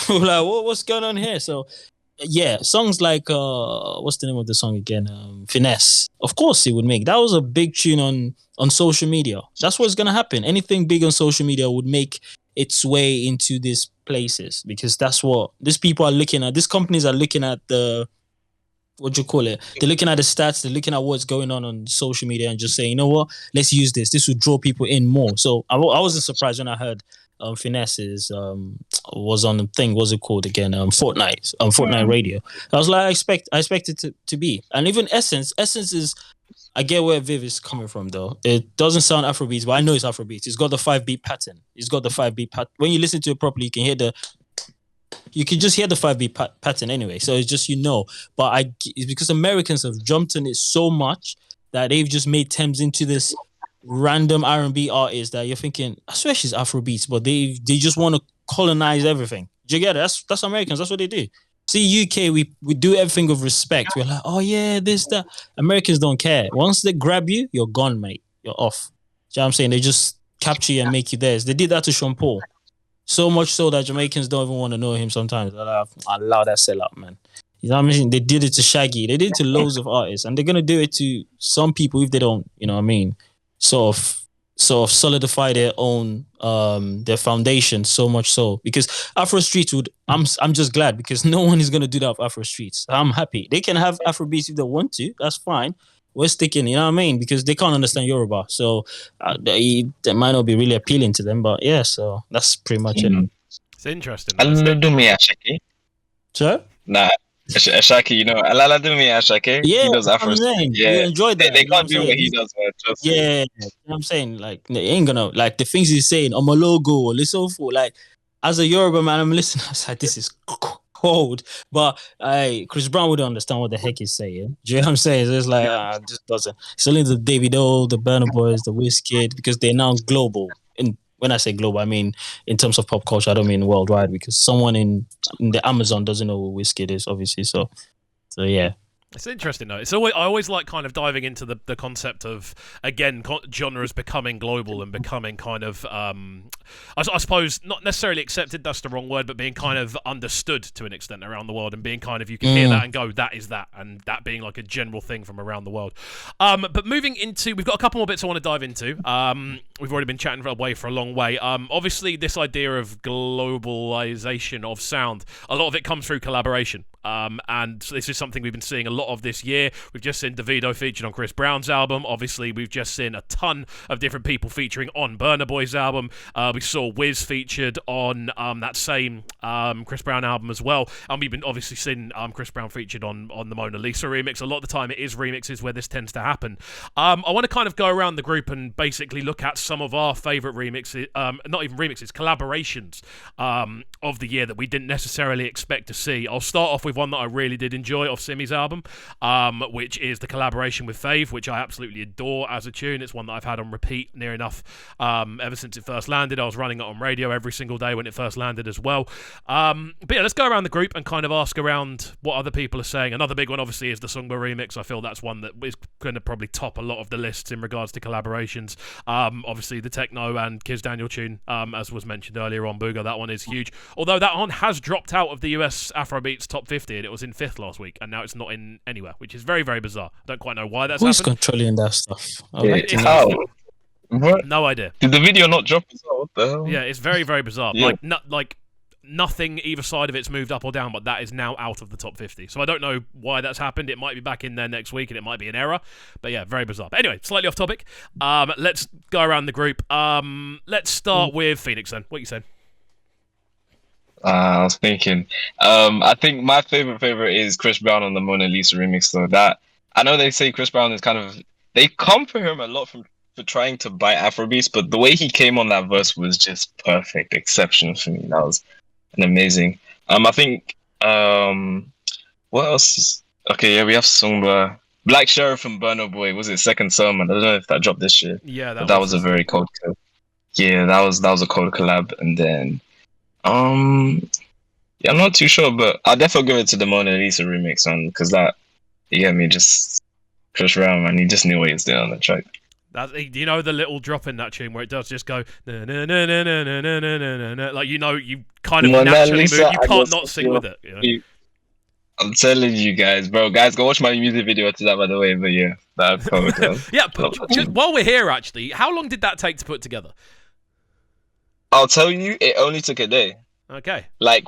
we're like, what's going on here? So, yeah, songs like, what's the name of the song again? Finesse. Of course it would make. That was a big tune on social media. That's what's going to happen. Anything big on social media would make its way into these places because that's what these people are looking at. These companies are looking at what do you call it? They're looking at the stats. They're looking at what's going on social media and just saying, you know what? Let's use this. This will draw people in more. So I wasn't surprised when I heard Finesse's was on the thing. What's it called again? Fortnite radio. I was like, I expected to be. And even Essence is. I get where Viv is coming from though. It doesn't sound Afrobeats, but I know it's Afrobeats. It's got the 5-beat pattern. When you listen to it properly, you can just hear the 5-beat pattern anyway. So it's just, but it's because Americans have jumped on it so much that they've just made Thames into this random R&B artist that you're thinking, I swear she's Afrobeats, but they just want to colonize everything. Do you get it? That's Americans. That's what they do. See, UK, we do everything with respect. We're like, oh yeah, this, that. Americans don't care. Once they grab you, you're gone, mate. You're off. Do you know what I'm saying? They just capture you and make you theirs. They did that to Sean Paul. So much so that Jamaicans don't even want to know him sometimes. I allow that sellout, man. You know what I mean? They did it to Shaggy. They did it to loads of artists. And they're going to do it to some people if they don't, you know what I mean, sort of solidify their own, their foundation so much so. Because Afro Streets I'm just glad because no one is going to do that with Afro Streets. I'm happy. They can have Afrobeats if they want to. That's fine. We're sticking, you know what I mean? Because they can't understand Yoruba. So that might not be really appealing to them. But yeah, so that's pretty much it. It's interesting. Sure? Nah. Ashaki, Alaladumi Ashake. Yeah, he does Afro. Yeah, you enjoyed that. They can't do what he does, man. Yeah, you know what I'm saying? Like, they ain't gonna, like, the things he's saying, on my logo, or listen for, like, as a Yoruba man, I'm listening, I was like, this is cold. But Chris Brown wouldn't understand what the heck he's saying. Do you know what I'm saying? So it's like, it just doesn't. It's only the Davido, the Burna Boys, the Wizkid, because they're now global. And when I say global, I mean in terms of pop culture, I don't mean worldwide, because someone in the Amazon doesn't know what Wizkid is, obviously. So yeah. It's interesting though. I always like kind of diving into the concept of, again, genres becoming global and becoming kind of I suppose not necessarily accepted, that's the wrong word, but being kind of understood to an extent around the world, and being kind of, you can hear that and go, that is that, and that being like a general thing from around the world. But moving into, we've got a couple more bits I want to dive into. We've already been chatting away for a long way. Obviously this idea of globalization of sound, a lot of it comes through collaboration. And this is something we've been seeing a lot of this year. We've just seen Davido featured on Chris Brown's album. Obviously, we've just seen a ton of different people featuring on Burna Boy's album. We saw Wiz featured on that same Chris Brown album as well. And we've been obviously seeing Chris Brown featured on the Mona Lisa remix. A lot of the time it is remixes where this tends to happen. I want to kind of go around the group and basically look at some of our favourite remixes, not even remixes, collaborations of the year that we didn't necessarily expect to see. I'll start off with one that I really did enjoy off Simi's album, which is the collaboration with Fave, which I absolutely adore as a tune. It's one that I've had on repeat near enough ever since it first landed. I was running it on radio every single day when it first landed as well. But yeah, let's go around the group and kind of ask around what other people are saying. Another big one obviously is the Songba remix. I feel that's one that is going to probably top a lot of the lists in regards to collaborations. Obviously the Techno and Kiz Daniel tune, as was mentioned earlier on Booga, that one is huge. Although that one has dropped out of the US Afrobeats top 50, and it was in 5th last week, and now it's not in anywhere, which is very, very bizarre. I don't quite know why that's Who's happened. controlling that stuff? How? What? No idea. Did the video not drop as well? What the hell? Yeah, it's very, very bizarre. Yeah. Like nothing either side of it's moved up or down, but that is now out of the top 50. So I don't know why that's happened. It might be back in there next week, and it might be an error. But yeah, very bizarre. But anyway, slightly off topic. Let's go around the group. Let's start with Pheonix then. What are you saying? I was thinking. I think my favorite is Chris Brown on the Mona Lisa remix. Though that I know they say Chris Brown is kind of, they come for him a lot for trying to bite Afrobeats, but the way he came on that verse was just perfect, exceptional for me. That was an amazing. I think what else? Okay, yeah, we have Songba, Black Sheriff and Burna Boy. Was it Second Sermon? I don't know if that dropped this year. Yeah, that was a very cold kill. yeah, that was a cold collab, and then yeah, I'm not too sure, but I'll definitely give it to the Mona Lisa remix, man, because that, you get me, just Chris Brown, man, he just knew what he was doing on the track. Do you know the little drop in that tune where it does just go na na na na na na na na na, like, you know, you kind of Mona naturally Lisa, move. You I can't just not sing feel- with it. You know? I'm telling you guys, bro. Guys, go watch my music video to that, by the way. But yeah, that's cold. Yeah, but while we're here, actually, how long did that take to put together? I'll tell you, it only took a day. Okay. Like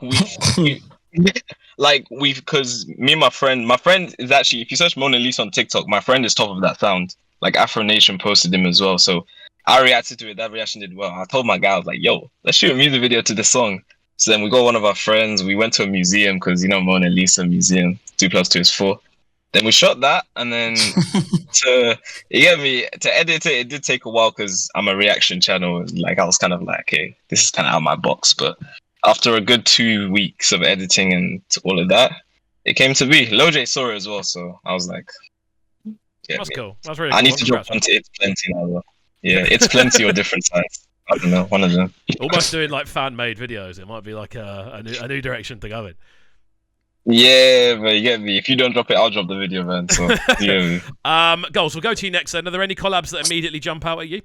because me and my friend is actually, if you search Mona Lisa on TikTok, my friend is top of that sound. Like Afro Nation posted him as well. So I reacted to it. That reaction did well. I told my guy, I was like, yo, let's shoot a music video to this song. So then we got one of our friends. We went to a museum because, you know, Mona Lisa Museum, 2 + 2 is 4. Then we shot that, and then to edit it, it did take a while because I'm a reaction channel. Like I was kind of like, okay, this is kind of out of my box. But after a good 2 weeks of editing and all of that, it came to be. Loj saw it as well, so I was like, yeah, That's cool. That's really cool. I need to drop Congrats, onto It's Plenty now. Though. Yeah, It's Plenty or different size. I don't know, one of them. Almost doing like fan-made videos. It might be like a new direction to go in. Yeah, but you get me. If you don't drop it, I'll drop the video, man. So yeah. Guls, we'll go to you next. Then, are there any collabs that immediately jump out at you?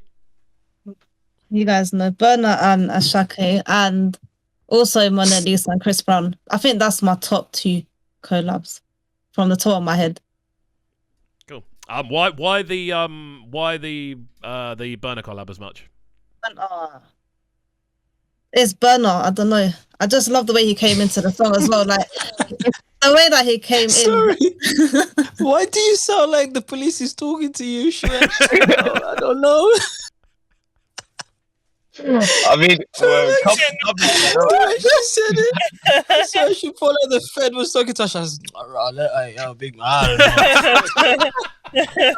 You guys know Burna and Ashake, and also Mona Lisa and Chris Brown. I think that's my top 2 collabs from the top of my head. Cool. Why the Burner collab as much? It's Burna. I don't know. I just love the way he came into the song as well. Like the way that he came Sorry. in. Why do you sound like the police is talking to you, Shresh? I don't know. I mean, She said it. So I should follow the Fed was talking to us. I was like, big man. I don't know.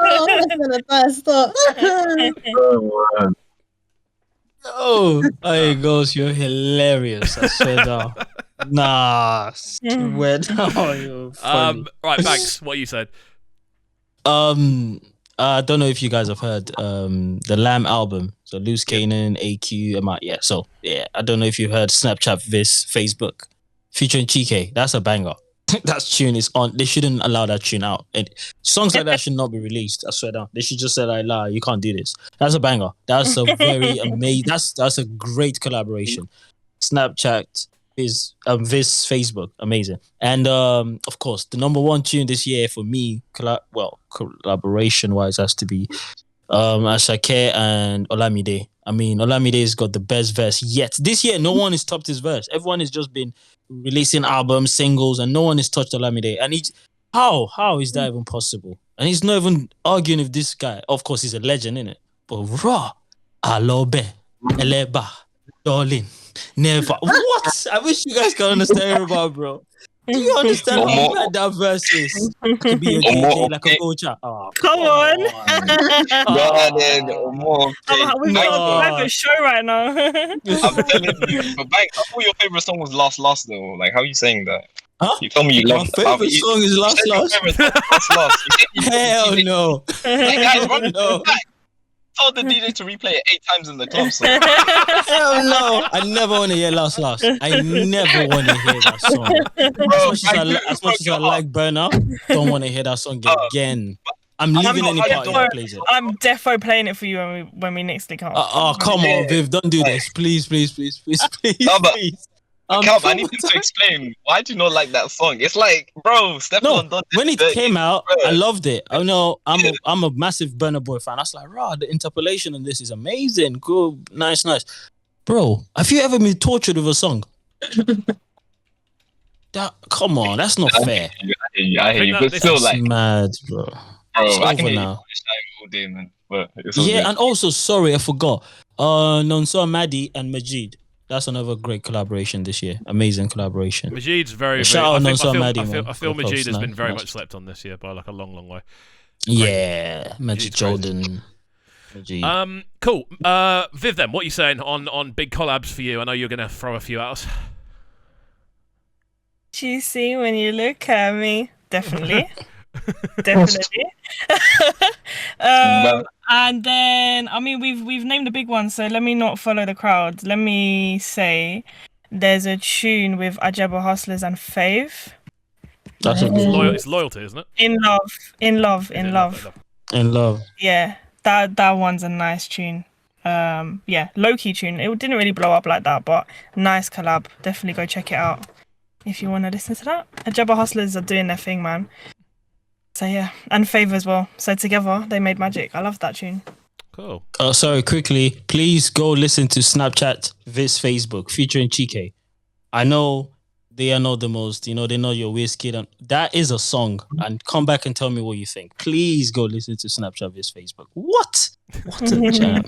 Oh, that's gonna bust. Stop. Oh, hey, Guls, you're hilarious. I swear down. Nah, swear down. You're funny. Right, Banks, what you said. I don't know if you guys have heard the Lamb album. So Loose Canaan, AQ, yeah. So yeah, I don't know if you heard Snapchat, Facebook, featuring Chike. That's a banger. That tune is on. They shouldn't allow that tune out. And songs like that should not be released. I swear down. They should just say like, "La, you can't do this." That's a banger. That's a very amazing. That's a great collaboration. Snapchat is Viz Facebook, amazing. And of course, the number 1 tune this year for me, collaboration wise, has to be Ashake and Olamide. I mean, Olamide's got the best verse yet. This year, no one has topped his verse. Everyone has just been releasing albums, singles, and no one has touched Olamide. And how is that even possible? And he's not even arguing with this guy. Of course, he's a legend, innit? But raw, Alobe, Eleba, darling, never. What? I wish you guys can understand about, bro. Do you understand how bad that verse is? I could be your DJ like a culture. Oh, Come on. We've got a private show right now. I'm telling you, but Bank, I thought your favorite song was Last though. Like, how are you saying that? Huh? You told me you My love favorite song is Last. Hell no. Hey guys, run No. back. Told the DJ to replay it 8 times in the club. So. Hell no. I never want to hear Last. I never want to hear that song. As much as I like Burner, don't want to hear that song again. I'm leaving any party that plays it. I'm defo playing it for you when we next link up. Come on, Viv, don't do this. Please. No, but please. I need him to explain. Why do you not like that song? It's like, bro, Stefan. No, when it came out, I loved it. I know I'm a massive Burna Boy fan. I was like, rah, the interpolation in this is amazing. Good, nice. Bro, have you ever been tortured with a song? Come on, that's not fair. I hear you. But still, like, mad, bro. It's I can over hear now. you all day, man. But it's all good. And also, sorry, I forgot. Nonso Madi and Majid. That's another great collaboration this year. Amazing collaboration. Majid's very, Shout very. out I feel Majid has been very nice. much slept on this year by like a long, long way. Yeah, Majid Jordan. Majid. Cool. Viv, then, what are you saying on big collabs for you? I know you're gonna throw a few at us. You see when you look at me, definitely. And then then I mean we've named the big ones, so let me not follow the crowd. Let me say there's a tune with Ajabo Hustlers and Fave. That's a good one. It's loyalty, isn't it? In love. In love. Yeah, that one's a nice tune. Yeah, low-key tune. It didn't really blow up like that, but nice collab. Definitely go check it out if you want to listen to that. Ajabo Hustlers are doing their thing, man. So yeah, and Fave as well. So together they made magic. I love that tune. Cool. Sorry, quickly, please go listen to Snapchat Viz Facebook featuring Chike. I know they are not the most, they know your Wizkid, and that is a song. And come back and tell me what you think. Please go listen to Snapchat Viz Facebook. What a jam.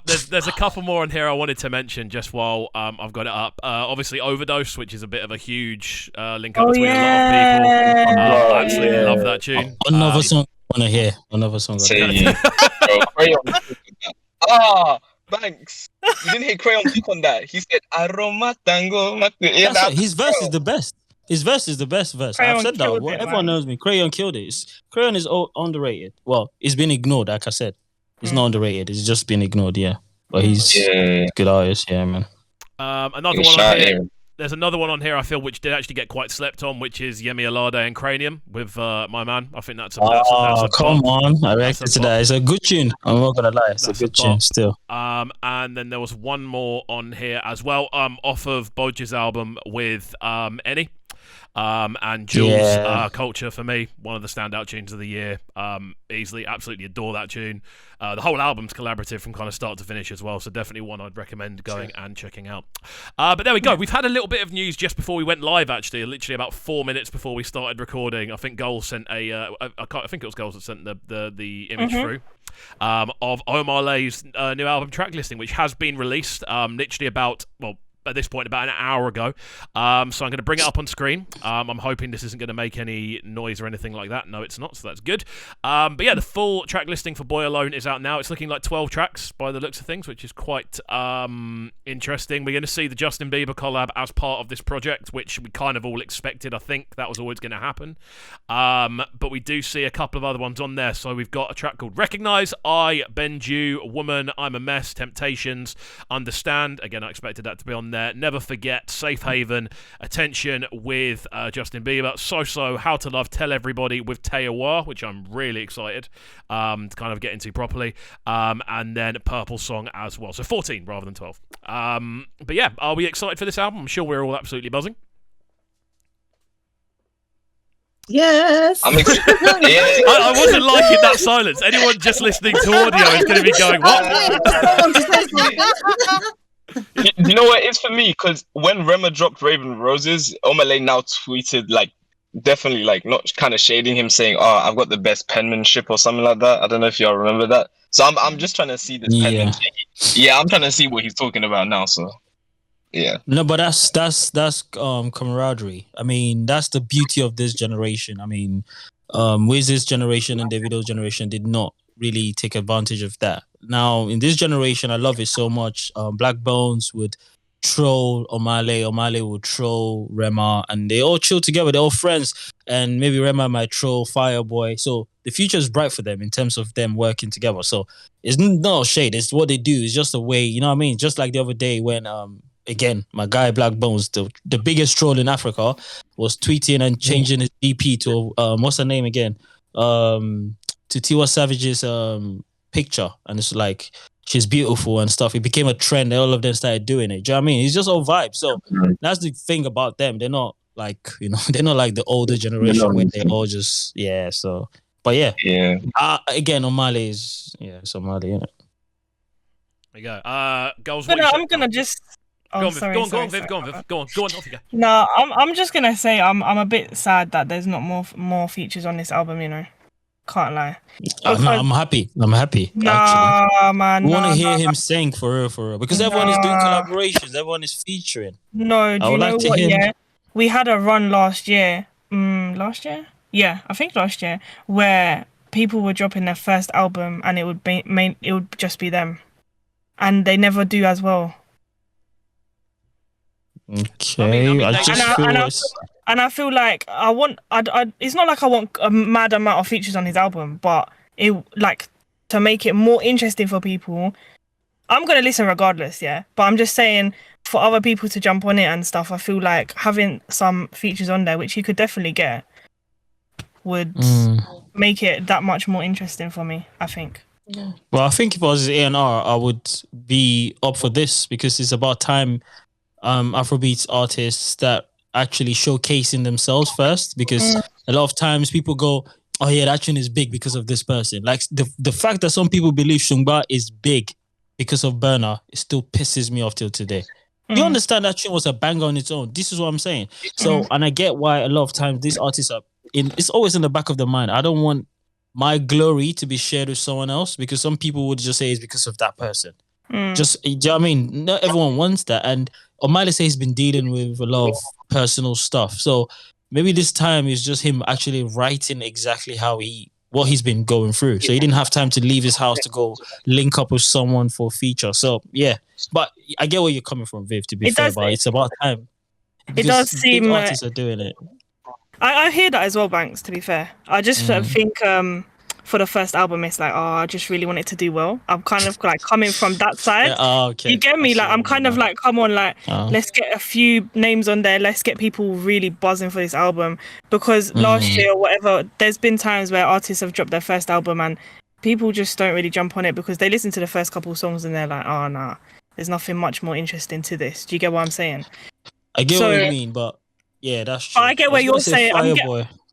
There's a couple more on here I wanted to mention just while I've got it up. Obviously, Overdose, which is a bit of a huge link up between a lot of people. I absolutely love that tune. Another song I want to hear. Another song. Banks. You didn't hear Crayon speak on that. He said, Aroma Tango. Yeah, his verse is the best. His verse is the best verse. Crayon I've said that. killed it, Everyone man. knows me. Crayon killed it. Crayon is underrated. Well, it's been ignored, like I said. He's not underrated. It's just been ignored, yeah. But he's a good artist, yeah, man. Another one on here. There's another one on here I feel which did actually get quite slept on, which is Yemi Alade and Cranium with my man. I think that's a come on. I reacted to that. It's a good tune. I'm not gonna lie. It's a good tune still. And then there was one more on here as well, off of Bodge's album with Eni. And Guls, Culture for me, one of the standout tunes of the year. Easily, absolutely adore that tune. The whole album's collaborative from kind of start to finish as well, so definitely one I'd recommend going and checking out. But there we go. We've had a little bit of news just before we went live, actually, literally about 4 minutes before we started recording. I think Guls sent I think it was Guls that sent the image through. Of Omar Lay's new album track listing, which has been released literally at this point about an hour ago. So I'm going to bring it up on screen. I'm hoping this isn't going to make any noise or anything like that. No, it's not, so that's good. But yeah, the full track listing for Boy Alone is out now. It's looking like 12 tracks by the looks of things, which is quite interesting. We're going to see the Justin Bieber collab as part of this project, which we kind of all expected. I think that was always going to happen. But we do see a couple of other ones on there. So we've got a track called Recognize, I, Bend You, Woman, I'm a Mess, Temptations, Understand. Again, I expected that to be on there. Never Forget, Safe Haven, Attention with Justin Bieber, So, How to Love, Tell Everybody with Teyawa, which I'm really excited to kind of get into properly, and then Purple Song as well. So 14 rather than 12. But yeah, are we excited for this album? I'm sure we're all absolutely buzzing. Yes. I'm excited. I wasn't liking that silence. Anyone just listening to audio is going to be going, what? You know what it is for me? Because when Rema dropped Raven Roses, Omalay now tweeted definitely not kind of shading him, saying, I've got the best penmanship or something like that. I don't know if y'all remember that. So I'm just trying to see this penmanship. Yeah, I'm trying to see what he's talking about now. So yeah. No, but that's camaraderie. I mean, that's the beauty of this generation. I mean, Wiz's generation and Davido's generation did not really take advantage of that. Now, in this generation, I love it so much. Black Bones would troll Omale would troll Rema, and they all chill together. They're all friends, and maybe Rema might troll Fireboy. So the future is bright for them in terms of them working together. So it's not shade. It's what they do. It's just a way, you know what I mean? Just like the other day when, again, my guy Black Bones, the biggest troll in Africa, was tweeting and changing his DP to, what's her name again? To Tiwa Savage's picture, and it's like she's beautiful and stuff. It became a trend. All of them started doing it. Do you know what I mean? It's just all vibes. So that's the thing about them. They're not like, they're not like the older generation where they all just So, but yeah. Again, Omale is it's Omale, isn't it? There you go. Girls, I'm gonna just. Go on, Viv. Go on. Off you go. No, I'm just gonna say I'm a bit sad that there's not more features on this album. Can't lie. I'm happy. Nah, man. I want to hear him sing for real. Because everyone is doing collaborations. Everyone is featuring. No, do you know what? Yeah, we had a run last year. Last year? Yeah, I think last year, where people were dropping their first album and it would just be them, and they never do as well. Okay, I feel like I it's not like I want a mad amount of features on his album, but to make it more interesting for people, I'm gonna listen regardless, yeah. But I'm just saying, for other people to jump on it and stuff, I feel like having some features on there, which you could definitely get, would make it that much more interesting for me, I think. Yeah. Well, I think if I was A&R, I would be up for this because it's about time Afrobeats artists that actually showcasing themselves first, because a lot of times people go, oh yeah, that tune is big because of this person. Like the fact that some people believe Shungba is big because of Burna, it still pisses me off till today. You understand that tune was a banger on its own. This is what I'm saying. So, and I get why a lot of times these artists are it's always in the back of the mind. I don't want my glory to be shared with someone else, because some people would just say it's because of that person. Just, do you know what I mean? Not everyone wants that. And O'Malley says he's been dealing with a lot of personal stuff. So maybe this time is just him actually writing exactly what he's been going through. So he didn't have time to leave his house to go link up with someone for a feature. So yeah, but I get where you're coming from, Viv, to be fair, but it's about time. It does seem big artists are doing it. I hear that as well, Banks, to be fair. I just think for the first album, it's like, I just really want it to do well. I'm kind of like coming from that side. Okay. You get me? Like, I'm kind of like, come on, like, let's get a few names on there. Let's get people really buzzing for this album. Because last year or whatever, there's been times where artists have dropped their first album and people just don't really jump on it because they listen to the first couple of songs and they're like, oh, nah, there's nothing much more interesting to this. Do you get what I'm saying? I get what you mean, but yeah, that's true. I get what you're saying.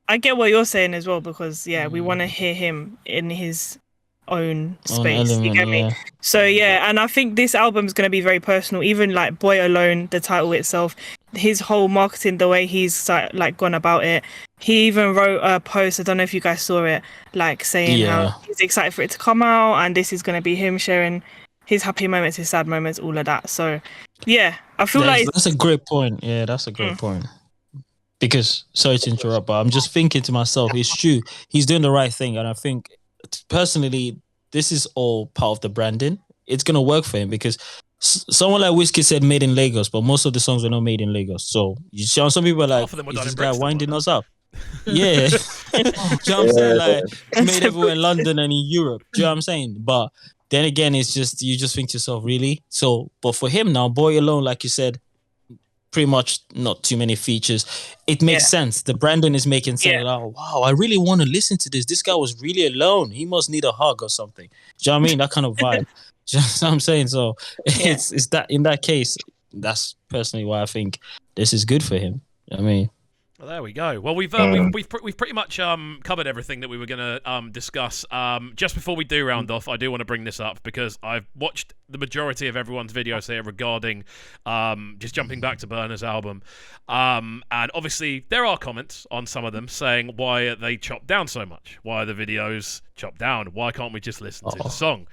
I get what you're saying as well, because we want to hear him in his own space. You get me? So yeah, and I think this album is going to be very personal. Even like Boy Alone, the title itself, his whole marketing, the way he's like gone about it. He even wrote a post, I don't know if you guys saw it, like saying how he's excited for it to come out, and this is going to be him sharing his happy moments, his sad moments, all of that. So yeah, I feel that's a great point. Yeah, that's a great point. Because, sorry to interrupt, but I'm just thinking to myself, it's true. He's doing the right thing. And I think, personally, this is all part of the branding. It's going to work for him because someone like Whiskey said made in Lagos, but most of the songs were not made in Lagos. So, some people are like, is this guy winding us up? Yeah. Do you know what I'm saying? Like, it's made everywhere in London and in Europe. Do you know what I'm saying? But then again, it's just, you just think to yourself, really? So, but for him now, Boy Alone, like you said, pretty much not too many features. It makes sense. The branding is making sense. Oh, wow, I really want to listen to this. This guy was really alone. He must need a hug or something. Do you know what I mean? That kind of vibe. Do you know what I'm saying? So it's that, in that case, that's personally why I think this is good for him. I mean, well, there we go. Well, we've pretty much covered everything that we were going to discuss. Just before we do round off, I do want to bring this up because I've watched the majority of everyone's videos here regarding just jumping back to Burna's album. And obviously, there are comments on some of them saying why they chopped down so much. Why are the videos chopped down? Why can't we just listen to the song?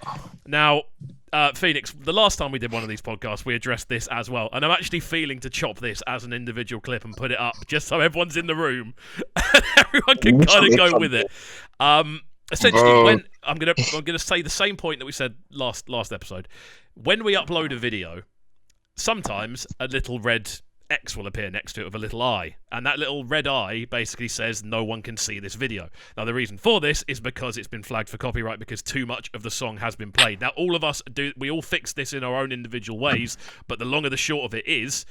Now, Pheonix, the last time we did one of these podcasts, we addressed this as well, and I'm actually feeling to chop this as an individual clip and put it up just so everyone's in the room and everyone can kind of go with it. Essentially, when I'm gonna say the same point that we said last episode. When we upload a video, sometimes a little red X will appear next to it with a little eye, and that little red eye basically says no one can see this video. Now the reason for this is because it's been flagged for copyright because too much of the song has been played. Now all of us we all fix this in our own individual ways, but the long and the short of it is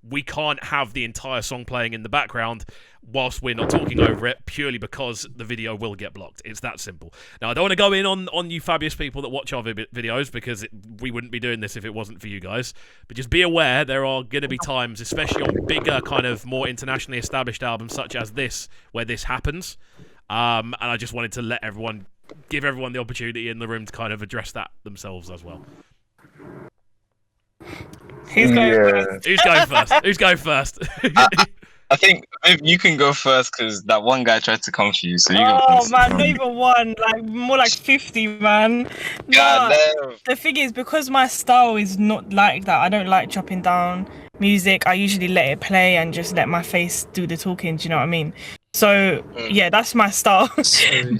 we can't have the entire song playing in the background whilst we're not talking over it, purely because the video will get blocked. It's that simple. Now, I don't want to go in on you fabulous people that watch our videos, because we wouldn't be doing this if it wasn't for you guys. But just be aware, there are going to be times, especially on bigger, kind of more internationally established albums such as this, where this happens. And I just wanted to give everyone the opportunity in the room to kind of address that themselves as well. Who's going first? Who's going first? I think maybe you can go first because that one guy tried to come for you, so you go first. Oh man, not even one, like more like 50, man. The thing is, because my style is not like that, I don't like chopping down music. I usually let it play and just let my face do the talking. Do you know what I mean? So yeah, that's my style.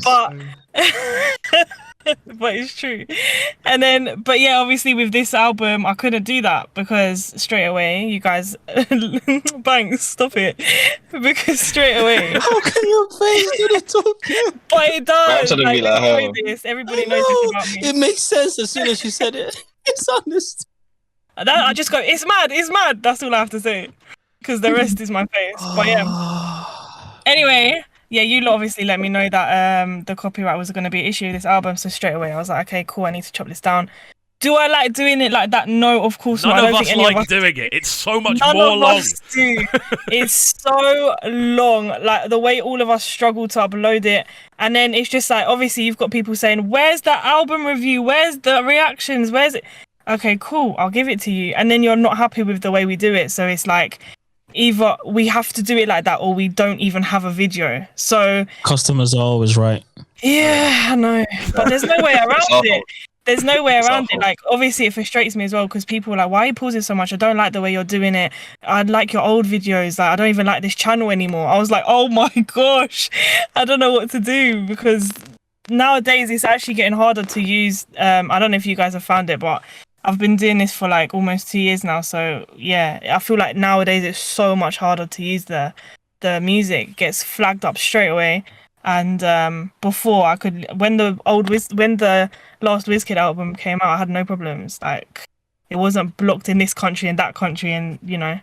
But but it's true. And then, but yeah, obviously with this album, I couldn't do that because straight away, you guys, Banks, stop it, because straight away. How can your face do the talking? But it does. I'm trying to be like her. Everybody knows this about me. It makes sense as soon as you said it. It's honest. I just go, it's mad. That's all I have to say, because the rest is my face. But yeah. Anyway. Yeah, you lot obviously let me know that the copyright was going to be an issue with this album, so straight away I was like, okay, cool, I need to chop this down. Do I like doing it like that? No, of course not. None of us like doing it. It's so much more long. None of us do. It's so long. Like the way all of us struggle to upload it, and then it's just like, obviously you've got people saying, "Where's the album review? Where's the reactions? Where's it?" Okay, cool, I'll give it to you, and then you're not happy with the way we do it, so it's like, either we have to do it like that or we don't even have a video. So customers are always right. Yeah, I know, but there's no way around it. There's no way around it. Like, obviously it frustrates me as well because people are like, why are you pausing so much? I don't like the way you're doing it. I like your old videos. Like, I don't even like this channel anymore. I was like, oh my gosh, I don't know what to do, because nowadays it's actually getting harder to use. I don't know if you guys have found it, but I've been doing this for like almost 2 years now, so yeah, I feel like nowadays it's so much harder to use the music. It gets flagged up straight away. And before I could, when the last WizKid album came out, I had no problems. Like, it wasn't blocked in this country and that country, and you know.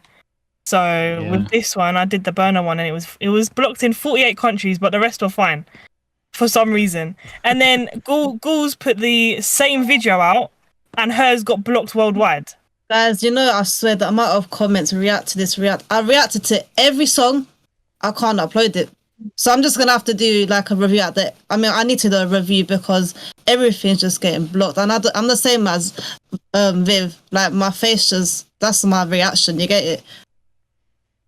So with this one, I did the burner one, and it was blocked in 48 countries, but the rest were fine for some reason. And then Guls put the same video out, and hers got blocked worldwide. Guys, you know, I swear the amount of comments I reacted to every song. I can't upload it. So I'm just going to have to do like a review at the... I mean, I need to do a review because everything's just getting blocked. And I'm the same as Viv. Like, my face just... That's my reaction, you get it?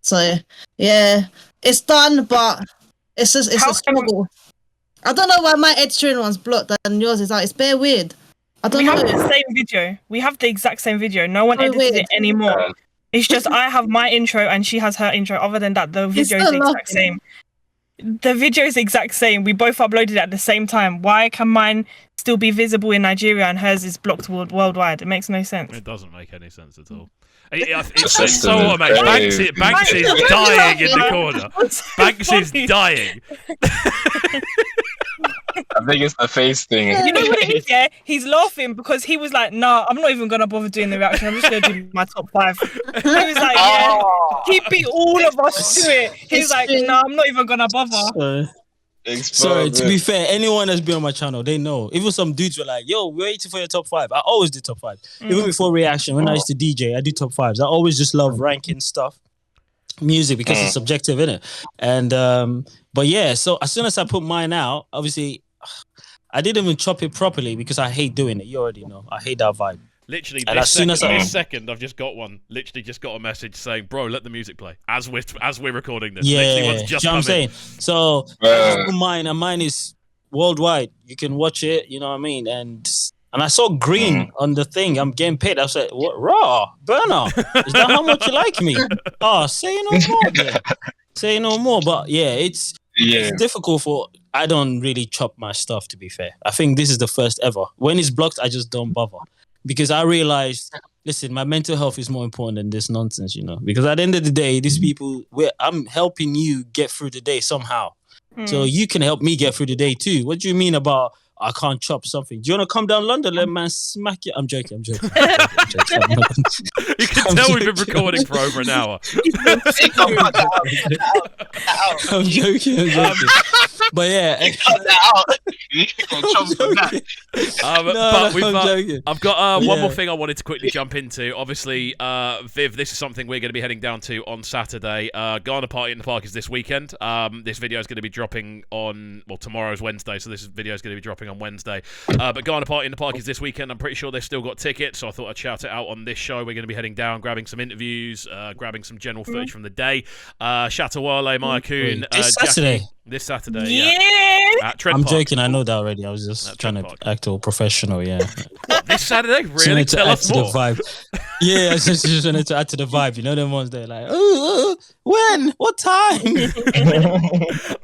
So, yeah. It's done, but it's a struggle. I don't know why my Ed Sheeran one's blocked and yours is out. It's bare weird. I don't know. We have the same video. We have the exact same video. No one edits it anymore. It's just I have my intro and she has her intro. Other than that, the video is the exact same. The video is the exact same. We both uploaded it at the same time. Why can mine still be visible in Nigeria and hers is blocked worldwide? It makes no sense. It doesn't make any sense at all. It's so amazing. Banks is dying in the corner. Banks is dying. I think it's the face thing. You know what it is, yeah? He's laughing because he was like, nah, I'm not even going to bother doing the reaction. I'm just going to do my top 5. He was like, yeah. He beat all of us to it. He's like, nah, I'm not even going to bother. Sorry, to be fair, anyone that's been on my channel, they know. Even some dudes were like, yo, we're waiting for your top 5. I always do top 5. Even before reaction, when I used to DJ, I do top 5s. I always just love ranking stuff. Music, because it's subjective, innit? And but yeah, so as soon as I put mine out, obviously I didn't even chop it properly because I hate doing it. You already know. I hate that vibe. Literally, and this second, I've just got one. Literally, just got a message saying, "Bro, let the music play." As we're recording this. Yeah, literally, you know what I'm saying. So mine, and mine is worldwide. You can watch it. You know what I mean? And I saw green on the thing. I'm getting paid. I was like, "What? Raw burner? Is that how much you like me?" Oh, say no more. Then. Say no more. But yeah, it's difficult for. I don't really chop my stuff, to be fair. I think this is the first ever. When it's blocked, I just don't bother. Because I realized, listen, my mental health is more important than this nonsense, you know. Because at the end of the day, these people, I'm helping you get through the day somehow. So you can help me get through the day too. What do you mean about I can't chop something? Do you want to come down London, let man smack you? I'm joking. You can tell we've been recording for over an hour. I'm joking. But yeah, I've got one more thing I wanted to quickly jump into. Obviously, Viv, this is something we're going to be heading down to on Saturday. Garner Party in the Park is this weekend. This video is going to be dropping on, well, tomorrow's Wednesday, so this video is going to be dropping on Wednesday. But Garner Party in the Park is this weekend. I'm pretty sure they've still got tickets, so I thought I'd shout it out on this show. We're going to be heading down, grabbing some interviews, grabbing some general footage from the day. Shatawale, Maya Kuhn, Saturday. This Saturday, Yeah. at Trent I'm Park. joking. I know that already. I was just trying Trent to Park. act all professional. Yeah. What, this Saturday? Just Really? wanted to Tell add us to more. the vibe. Yeah, I just wanted to add to the vibe. You know them ones they're like, when? What time?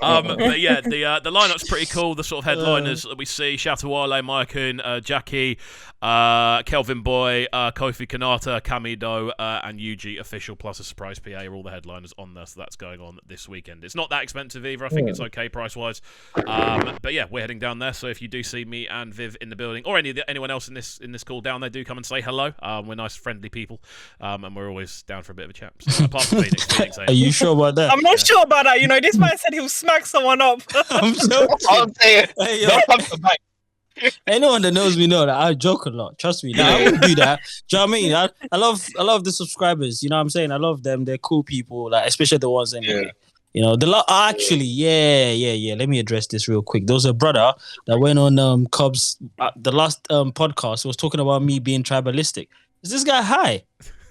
But yeah, the lineup's pretty cool. The sort of headliners that we see: Shatawale, Maikun, Jackie, Kelvin Boy, Kofi Kanata, Kamido, and Yuji Official, plus a surprise PA are all the headliners on there. So that's going on this weekend. It's not that expensive either. I think it's okay price wise. But yeah, we're heading down there. So if you do see me and Viv in the building, or anyone else in this call down there, do come and say hello. We're nice, friendly people, and we're always down for a bit of a chat. So, apart from Pheonix, Are you sure about that? I'm not sure about that. You know, this man said he'll smack someone up. I'm joking. I'm saying, Hey, yo, don't come to the back. anyone that knows me know that I joke a lot. Trust me. I wouldn't do that. Do you know what I mean? I love the subscribers. You know what I'm saying? I love them. They're cool people. Like especially the ones anyway. Yeah. You know, actually, yeah. Let me address this real quick. There was a brother that went on Cubs the last podcast was talking about me being tribalistic. Is this guy high?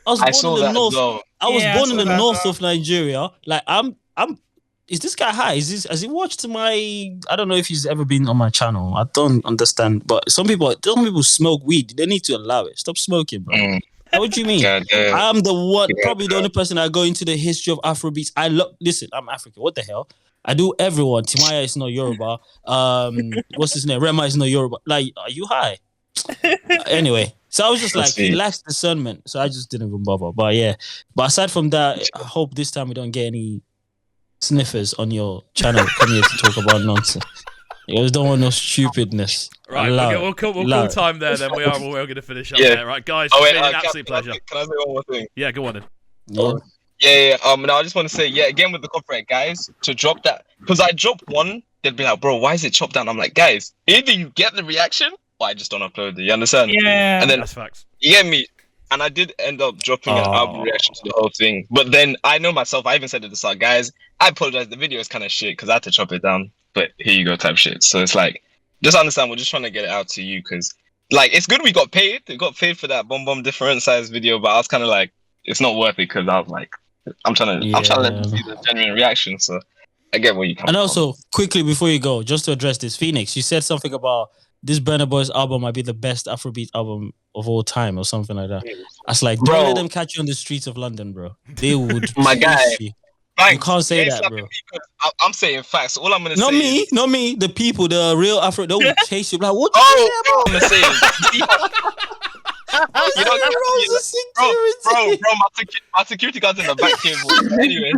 I saw that as well. I was Yeah, born I in saw the that north as well. of Nigeria. Like I'm. Is this guy high? Has he watched my? I don't know if he's ever been on my channel. I don't understand. But some people smoke weed. They need to allow it. Stop smoking, bro. What do you mean? Yeah. I'm the one, Yeah, probably the only person that go into the history of Afrobeats. Listen, I'm African. What the hell? I do everyone. Timaya is not Yoruba. What's his name? Rema is not Yoruba. Like, are you high? Anyway, so I was just That's like, he it. lacks discernment. So I just didn't even bother. But yeah. But aside from that, I hope this time we don't get any sniffers on your channel coming here to talk about nonsense. You guys don't want no stupidness. Right, we'll call time there. Then we're going to finish up Yeah. there. Right, guys. Oh, It's wait, been an absolute pleasure. Can I say one more thing? Yeah, go on then. Yeah. Yeah. No, I just want to say, again with the copyright, guys, to drop that, because I dropped one, they'd be like, bro, why is it chopped down? I'm like, guys, either you get the reaction, or I just don't upload it. You understand? Yeah. And then That's facts. you get me. And I did end up dropping an album reaction to the whole thing. But then I know myself, I even said at the start, guys, I apologize. The video is kind of shit because I had to chop it down. But here you go type shit. So it's like, just understand, we're just trying to get it out to you because, like, it's good we got paid. We got paid for that bomb different size video. But I was kind of like, it's not worth it because I was like, I'm trying to let them see the genuine reaction. So I get where you come from. And also, quickly before you go, just to address this, Pheonix, you said something about this Burna Boy's album might be the best Afrobeat album of all time or something like that. I was like, don't Bro. let them catch you on the streets of London, bro. They would My guy. chase you. Thanks. You can't say ain't that, slapping bro. me 'cause I'm saying facts. All I'm gonna Not say me, is, not me. The people, the real Afro, they will chase you. Like, what? oh, I'm gonna say is, you know, bro, my security guard's in the back table. Anyway,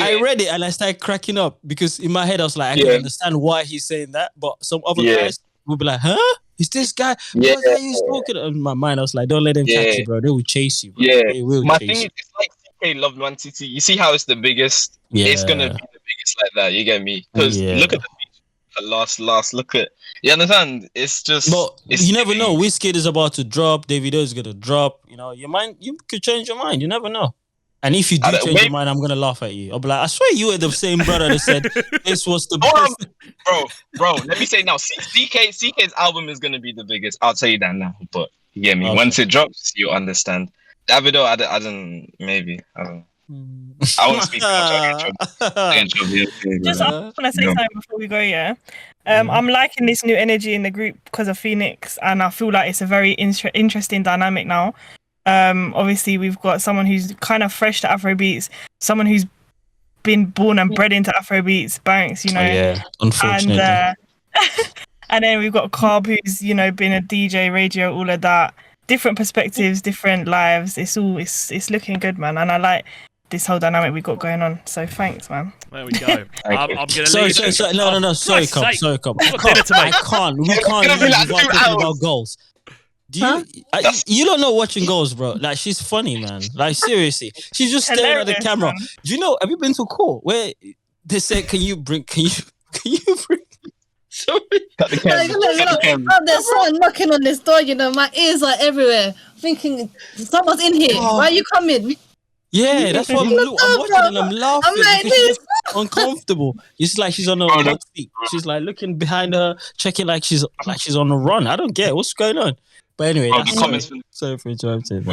I read it and I started cracking up because in my head I was like, I can understand why he's saying that, but some other guys would be like, huh? Is this guy? Yeah. What are you talking? In my mind, I was like, don't let them catch you, bro. They will chase you, bro. Yeah. They will My chase thing you. is, it's like CK Love Man City. You see how it's the biggest? Yeah. It's gonna be the biggest like that. You get me? Because look at the last. Look at, you understand? It's just. But it's you never know. Wizkid is about to drop. Davido is gonna drop. You know, you could change your mind. You never know. And if you do change your mind, I'm gonna laugh at you. I'll be like, I swear you were the same brother that said this was the best. Bro. Let me say now, CK's album is gonna be the biggest. I'll tell you that now. But you get me? Okay. Once it drops, you understand. Davido, I don't. Maybe I don't. I won't speak much. Just I want to say something before we go. Yeah, I'm liking this new energy in the group because of Pheonix, and I feel like it's a very interesting dynamic now. Obviously, we've got someone who's kind of fresh to Afrobeats, someone who's been born and bred into Afrobeats, Banks, you know. Unfortunately. And then we've got Carb, who's been a DJ, radio, all of that. Different perspectives, different lives. It's looking good, man. And I like this whole dynamic we got going on. So thanks, man. There we go. I'm gonna Sorry, no. Sorry, Cobb. I can't. We can't leave without talking about goals. You don't know watching goals, bro. Like, she's funny, man. Like, seriously, she's just staring at the camera. Man. Do you know? Have you been to a call where they said, "Can you bring?" Sorry. There's someone knocking on this door. My ears are everywhere. Thinking someone's in here. Why are you coming? Yeah, that's what I'm watching and I'm laughing. I'm like this. Uncomfortable. It's like she's on her hot feet. She's like looking behind her, checking like she's on a run. I don't get it. What's going on. But anyway, sorry for interrupting.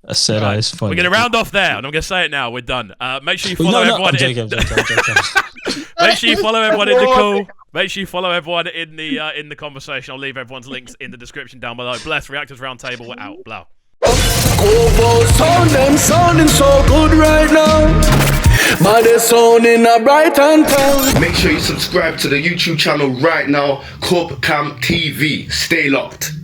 I said that it's funny. We're going to round off there, and I'm going to say it now. We're done. Make sure you follow everyone. I'm joking. Make sure you follow everyone in the call. Make sure you follow everyone in the conversation. I'll leave everyone's links in the description down below. Bless. Reactors Roundtable. We're out. Blow. Sounding so good right now. Man, they're sounding a bright and town. Make sure you subscribe to the YouTube channel right now, CubCam TV. Stay locked.